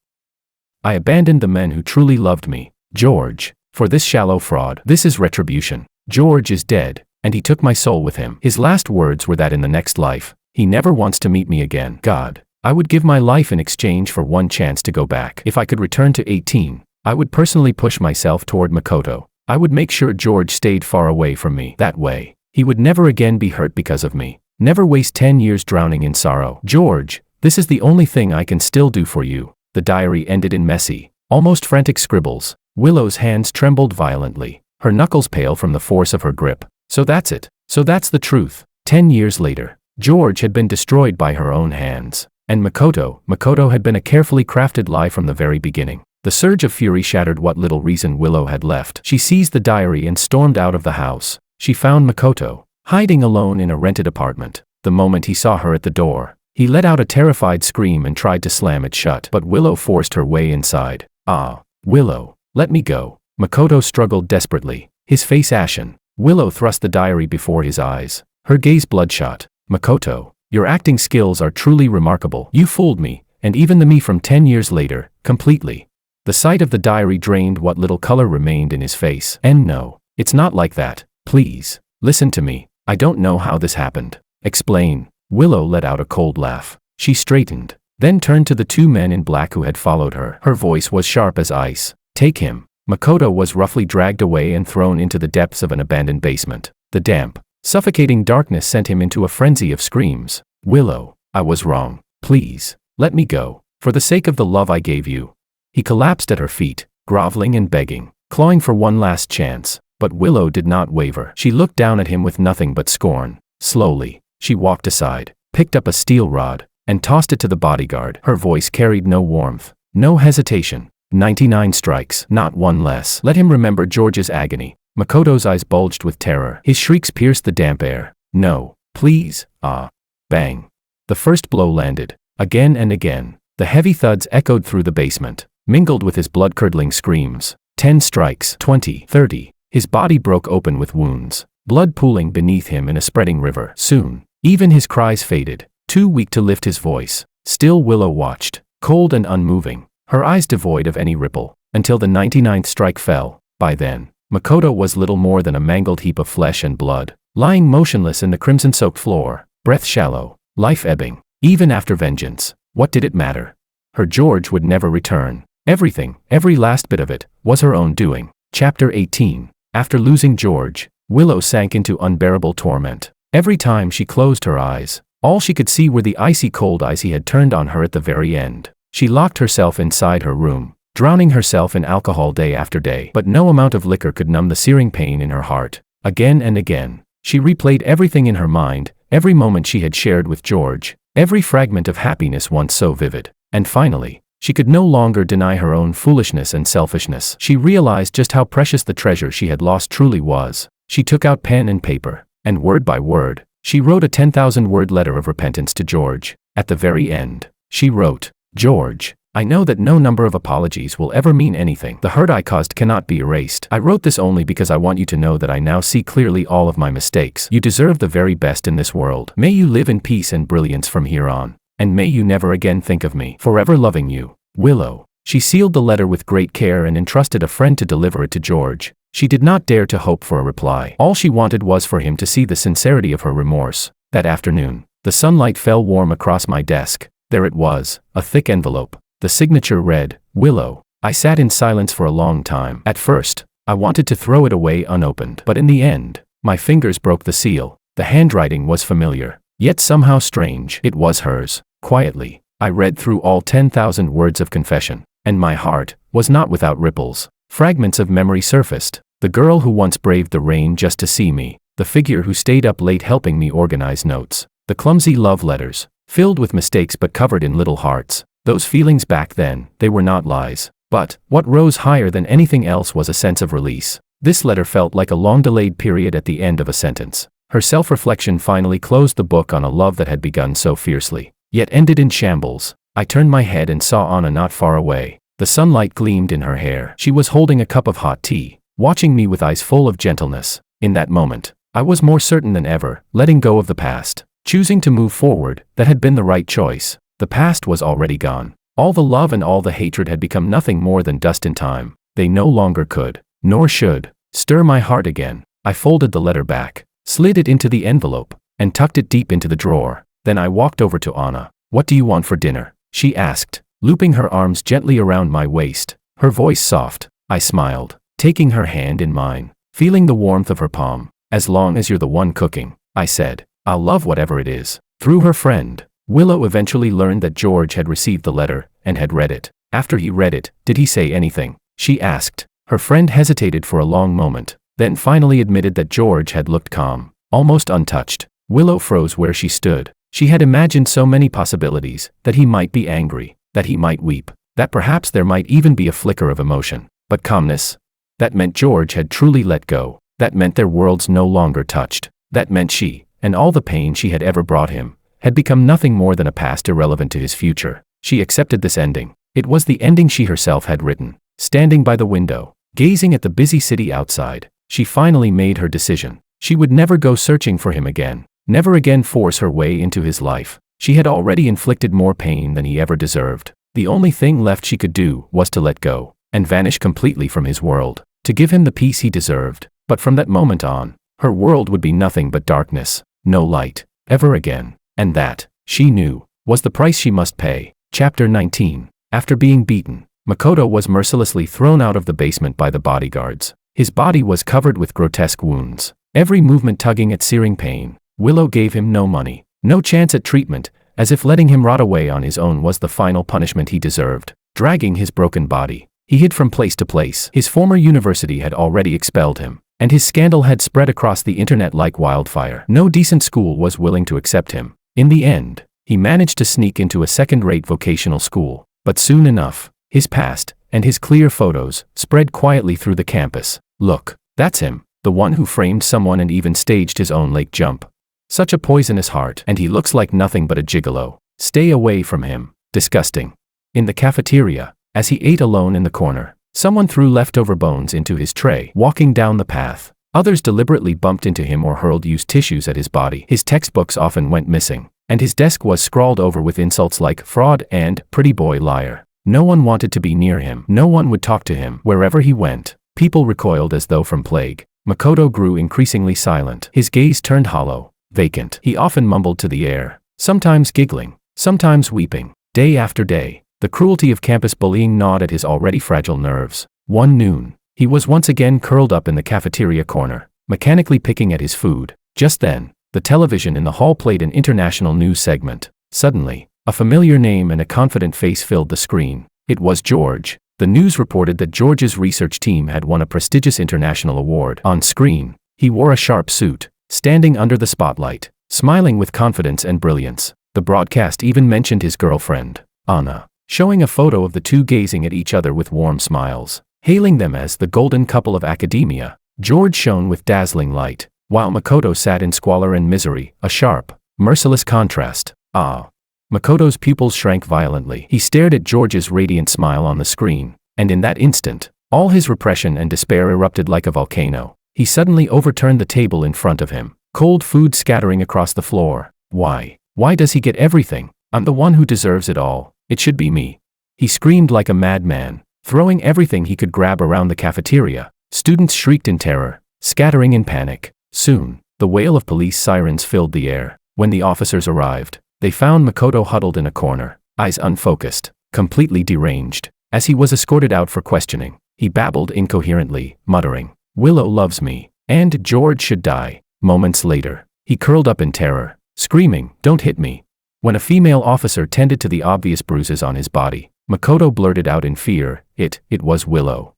abandoned the men who truly loved me. George, for this shallow fraud. This is retribution. George is dead, and he took my soul with him. His last words were that in the next life, he never wants to meet me again. God, I would give my life in exchange for one chance to go back. If I could return to 18, I would personally push myself toward Makoto. I would make sure George stayed far away from me. That way, he would never again be hurt because of me. Never waste 10 years drowning in sorrow. George, this is the only thing I can still do for you. The diary ended in messy, almost frantic scribbles. Willow's hands trembled violently, her knuckles pale from the force of her grip. So that's it. So that's the truth. 10 years later, George had been destroyed by her own hands. And Makoto had been a carefully crafted lie from the very beginning. The surge of fury shattered what little reason Willow had left. She seized the diary and stormed out of the house. She found Makoto hiding alone in a rented apartment. The moment he saw her at the door, he let out a terrified scream and tried to slam it shut. But Willow forced her way inside. Ah, Willow, let me go. Makoto struggled desperately, his face ashen. Willow thrust the diary before his eyes, her gaze bloodshot. Makoto, your acting skills are truly remarkable. You fooled me, and even the me from 10 years later, completely. The sight of the diary drained what little color remained in his face. And no, it's not like that. Please, listen to me. I don't know how this happened. Explain. Willow let out a cold laugh. She straightened, then turned to the two men in black who had followed her. Her voice was sharp as ice. Take him. Makoto was roughly dragged away and thrown into the depths of an abandoned basement. The damp, suffocating darkness sent him into a frenzy of screams. Willow, I was wrong. Please, let me go. For the sake of the love I gave you. He collapsed at her feet, groveling and begging, clawing for one last chance. But Willow did not waver. She looked down at him with nothing but scorn. Slowly, she walked aside, picked up a steel rod, and tossed it to the bodyguard. Her voice carried no warmth, no hesitation. 99 strikes, not one less. Let him remember George's agony. Makoto's eyes bulged with terror. His shrieks pierced the damp air. No, please, ah. Bang. The first blow landed. Again and again. The heavy thuds echoed through the basement, mingled with his blood-curdling screams. 10 strikes, 20, 30. His body broke open with wounds, blood pooling beneath him in a spreading river. Soon, even his cries faded, too weak to lift his voice. Still Willow watched, cold and unmoving, her eyes devoid of any ripple, until the 99th strike fell. By then, Makoto was little more than a mangled heap of flesh and blood, lying motionless in the crimson-soaked floor, breath shallow, life ebbing. Even after vengeance, what did it matter? Her George would never return. Everything, every last bit of it, was her own doing. Chapter 18. After losing George, Willow sank into unbearable torment. Every time she closed her eyes, all she could see were the icy cold eyes he had turned on her at the very end. She locked herself inside her room, drowning herself in alcohol day after day. But no amount of liquor could numb the searing pain in her heart. Again and again, she replayed everything in her mind, every moment she had shared with George, every fragment of happiness once so vivid. And finally, she could no longer deny her own foolishness and selfishness. She realized just how precious the treasure she had lost truly was. She took out pen and paper, and word by word, she wrote a 10,000-word letter of repentance to George. At the very end, she wrote, George, I know that no number of apologies will ever mean anything. The hurt I caused cannot be erased. I wrote this only because I want you to know that I now see clearly all of my mistakes. You deserve the very best in this world. May you live in peace and brilliance from here on. And may you never again think of me. Forever loving you, Willow. She sealed the letter with great care and entrusted a friend to deliver it to George. She did not dare to hope for a reply. All she wanted was for him to see the sincerity of her remorse. That afternoon, the sunlight fell warm across my desk. There it was, a thick envelope. The signature read, Willow. I sat in silence for a long time. At first, I wanted to throw it away unopened. But in the end, my fingers broke the seal. The handwriting was familiar, yet somehow strange. It was hers. Quietly, I read through all 10,000 words of confession, and my heart was not without ripples. Fragments of memory surfaced. The girl who once braved the rain just to see me. The figure who stayed up late helping me organize notes. The clumsy love letters, filled with mistakes but covered in little hearts. Those feelings back then, they were not lies. But what rose higher than anything else was a sense of release. This letter felt like a long-delayed period at the end of a sentence. Her self-reflection finally closed the book on a love that had begun so fiercely, yet ended in shambles. I turned my head and saw Anna not far away. The sunlight gleamed in her hair. She was holding a cup of hot tea, watching me with eyes full of gentleness. In that moment, I was more certain than ever, letting go of the past, choosing to move forward. That had been the right choice. The past was already gone. All the love and all the hatred had become nothing more than dust in time. They no longer could, nor should, stir my heart again. I folded the letter back, slid it into the envelope, and tucked it deep into the drawer. Then I walked over to Anna. "What do you want for dinner?" she asked, looping her arms gently around my waist, her voice soft. I smiled, taking her hand in mine, feeling the warmth of her palm. "As long as you're the one cooking," I said, "I'll love whatever it is." Through her friend, Willow eventually learned that George had received the letter and had read it. After he read it, did he say anything? She asked. Her friend hesitated for a long moment, then finally admitted that George had looked calm, almost untouched. Willow froze where she stood. She had imagined so many possibilities, that he might be angry, that he might weep, that perhaps there might even be a flicker of emotion. But calmness? That meant George had truly let go. That meant their worlds no longer touched. That meant she, and all the pain she had ever brought him, had become nothing more than a past irrelevant to his future. She accepted this ending. It was the ending she herself had written. Standing by the window, gazing at the busy city outside, she finally made her decision. She would never go searching for him again, never again force her way into his life. She had already inflicted more pain than he ever deserved. The only thing left she could do was to let go, and vanish completely from his world, to give him the peace he deserved. But from that moment on, her world would be nothing but darkness, no light, ever again. And that, she knew, was the price she must pay. Chapter 19. After being beaten, Makoto was mercilessly thrown out of the basement by the bodyguards. His body was covered with grotesque wounds, every movement tugging at searing pain. Willow gave him no money, no chance at treatment, as if letting him rot away on his own was the final punishment he deserved. Dragging his broken body, he hid from place to place. His former university had already expelled him, and his scandal had spread across the internet like wildfire. No decent school was willing to accept him. In the end, he managed to sneak into a second-rate vocational school. But soon enough, his past, and his clear photos, spread quietly through the campus. "Look, that's him, the one who framed someone and even staged his own lake jump. Such a poisonous heart, and he looks like nothing but a gigolo. Stay away from him. Disgusting." In the cafeteria, as he ate alone in the corner, someone threw leftover bones into his tray. Walking down the path, others deliberately bumped into him or hurled used tissues at his body. His textbooks often went missing, and his desk was scrawled over with insults like fraud and pretty boy liar. No one wanted to be near him. No one would talk to him. Wherever he went, people recoiled as though from plague. Makoto grew increasingly silent. His gaze turned hollow, vacant. He often mumbled to the air, sometimes giggling, sometimes weeping. Day after day, the cruelty of campus bullying gnawed at his already fragile nerves. One noon, he was once again curled up in the cafeteria corner, mechanically picking at his food. Just then, the television in the hall played an international news segment. Suddenly, a familiar name and a confident face filled the screen. It was George. The news reported that George's research team had won a prestigious international award. On screen, he wore a sharp suit, standing under the spotlight, smiling with confidence and brilliance. The broadcast even mentioned his girlfriend, Anna, showing a photo of the two gazing at each other with warm smiles, hailing them as the golden couple of academia. George shone with dazzling light, while Makoto sat in squalor and misery, a sharp, merciless contrast. Ah! Makoto's pupils shrank violently. He stared at George's radiant smile on the screen, and in that instant, all his repression and despair erupted like a volcano. He suddenly overturned the table in front of him, cold food scattering across the floor. Why does he get everything? I'm the one who deserves it all. It should be me. He screamed like a madman, throwing everything he could grab around the cafeteria. Students shrieked in terror, scattering in panic. Soon, the wail of police sirens filled the air. When the officers arrived, they found Makoto huddled in a corner, eyes unfocused, completely deranged. As he was escorted out for questioning, he babbled incoherently, muttering, "Willow loves me, and George should die." Moments later, he curled up in terror, screaming, "Don't hit me." When a female officer tended to the obvious bruises on his body, Makoto blurted out in fear, It was Willow.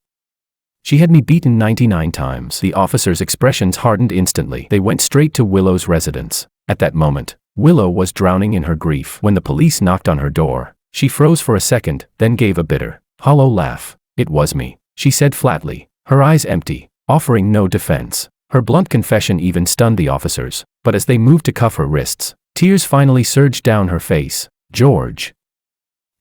She had me beaten 99 times. The officers' expressions hardened instantly. They went straight to Willow's residence. At that moment, Willow was drowning in her grief. When the police knocked on her door, she froze for a second, then gave a bitter, hollow laugh. "It was me," she said flatly, her eyes empty. offering no defense. Her blunt confession even stunned the officers, but as they moved to cuff her wrists, tears finally surged down her face. "George,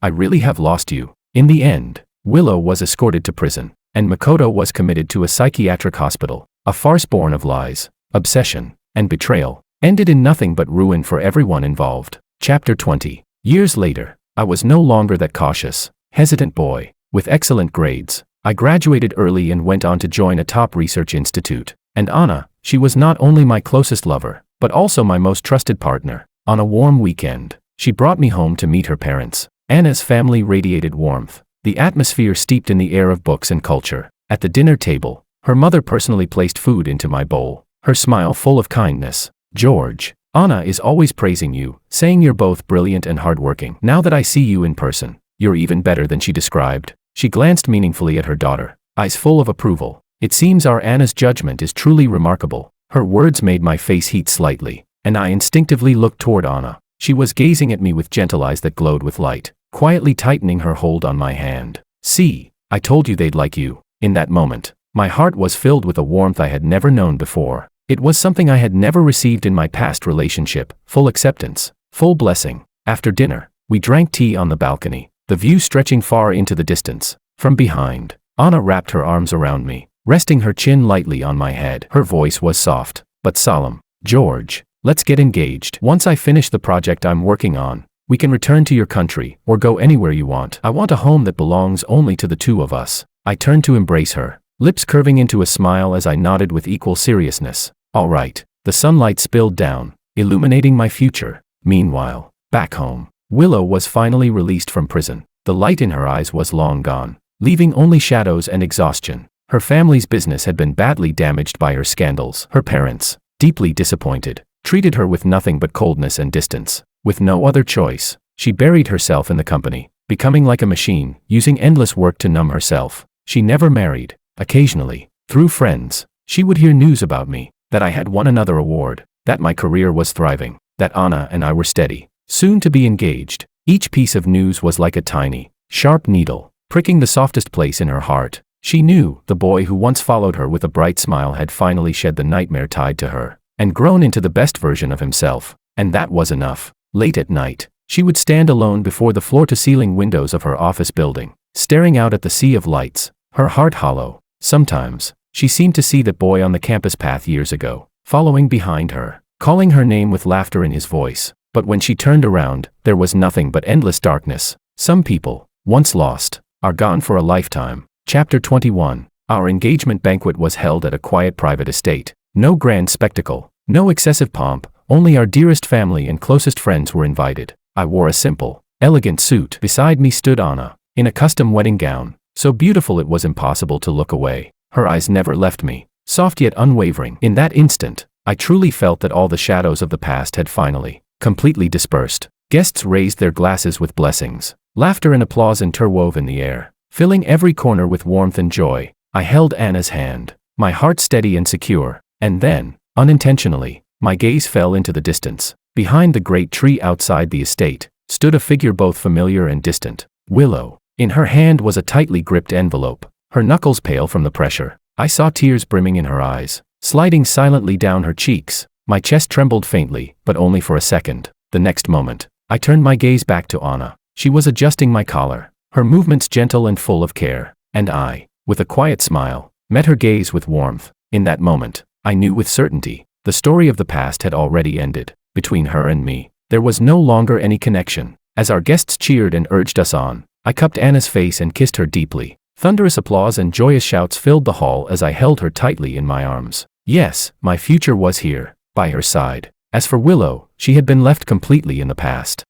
I really have lost you." In the end, Willow was escorted to prison, and Makoto was committed to a psychiatric hospital. A farce born of lies, obsession, and betrayal, ended in nothing but ruin for everyone involved. Chapter 20. Years later, I was no longer that cautious, hesitant boy. With excellent grades, I graduated early and went on to join a top research institute. And Anna, she was not only my closest lover, but also my most trusted partner. On a warm weekend, she brought me home to meet her parents. Anna's family radiated warmth, the atmosphere steeped in the air of books and culture. At the dinner table, her mother personally placed food into my bowl, her smile full of kindness. "George, Anna is always praising you, saying you're both brilliant and hardworking. Now that I see you in person, you're even better than she described." She glanced meaningfully at her daughter, eyes full of approval. "It seems our Anna's judgment is truly remarkable." Her words made my face heat slightly, and I instinctively looked toward Anna. She was gazing at me with gentle eyes that glowed with light, quietly tightening her hold on my hand. "See, I told you they'd like you." In that moment, my heart was filled with a warmth I had never known before. It was something I had never received in my past relationship, full acceptance, full blessing. After dinner, we drank tea on the balcony, the view stretching far into the distance. From behind, Anna wrapped her arms around me, resting her chin lightly on my head. Her voice was soft, but solemn. "George, let's get engaged. Once I finish the project I'm working on, we can return to your country, or go anywhere you want. I want a home that belongs only to the two of us." I turned to embrace her, lips curving into a smile as I nodded with equal seriousness. "All right." The sunlight spilled down, illuminating my future. Meanwhile, back home, Willow was finally released from prison. The light in her eyes was long gone, leaving only shadows and exhaustion. Her family's business had been badly damaged by her scandals. Her parents, deeply disappointed, treated her with nothing but coldness and distance. With no other choice, she buried herself in the company, becoming like a machine, using endless work to numb herself. She never married. Occasionally, through friends, she would hear news about me, that I had won another award, that my career was thriving, that Anna and I were steady, soon to be engaged. Each piece of news was like a tiny, sharp needle, pricking the softest place in her heart. She knew the boy who once followed her with a bright smile had finally shed the nightmare tied to her, and grown into the best version of himself. And that was enough. Late at night, she would stand alone before the floor-to-ceiling windows of her office building, staring out at the sea of lights, her heart hollow. Sometimes, she seemed to see that boy on the campus path years ago, following behind her, calling her name with laughter in his voice. But when she turned around, there was nothing but endless darkness. Some people, once lost, are gone for a lifetime. Chapter 21. Our engagement banquet was held at a quiet private estate. No grand spectacle, no excessive pomp, only our dearest family and closest friends were invited. I wore a simple, elegant suit. Beside me stood Anna, in a custom wedding gown, so beautiful it was impossible to look away. Her eyes never left me, soft yet unwavering. In that instant, I truly felt that all the shadows of the past had finally, completely dispersed. Guests raised their glasses with blessings. Laughter and applause interwove in the air, filling every corner with warmth and joy. I held Anna's hand, my heart steady and secure, and then, unintentionally, my gaze fell into the distance. Behind the great tree outside the estate, stood a figure both familiar and distant. Willow. In her hand was a tightly gripped envelope, her knuckles pale from the pressure. I saw tears brimming in her eyes, sliding silently down her cheeks. My chest trembled faintly, but only for a second. The next moment, I turned my gaze back to Anna. She was adjusting my collar, her movements gentle and full of care, and I, with a quiet smile, met her gaze with warmth. In that moment, I knew with certainty, the story of the past had already ended. Between her and me, there was no longer any connection. As our guests cheered and urged us on, I cupped Anna's face and kissed her deeply. Thunderous applause and joyous shouts filled the hall as I held her tightly in my arms. Yes, my future was here, by her side. As for Willow, she had been left completely in the past.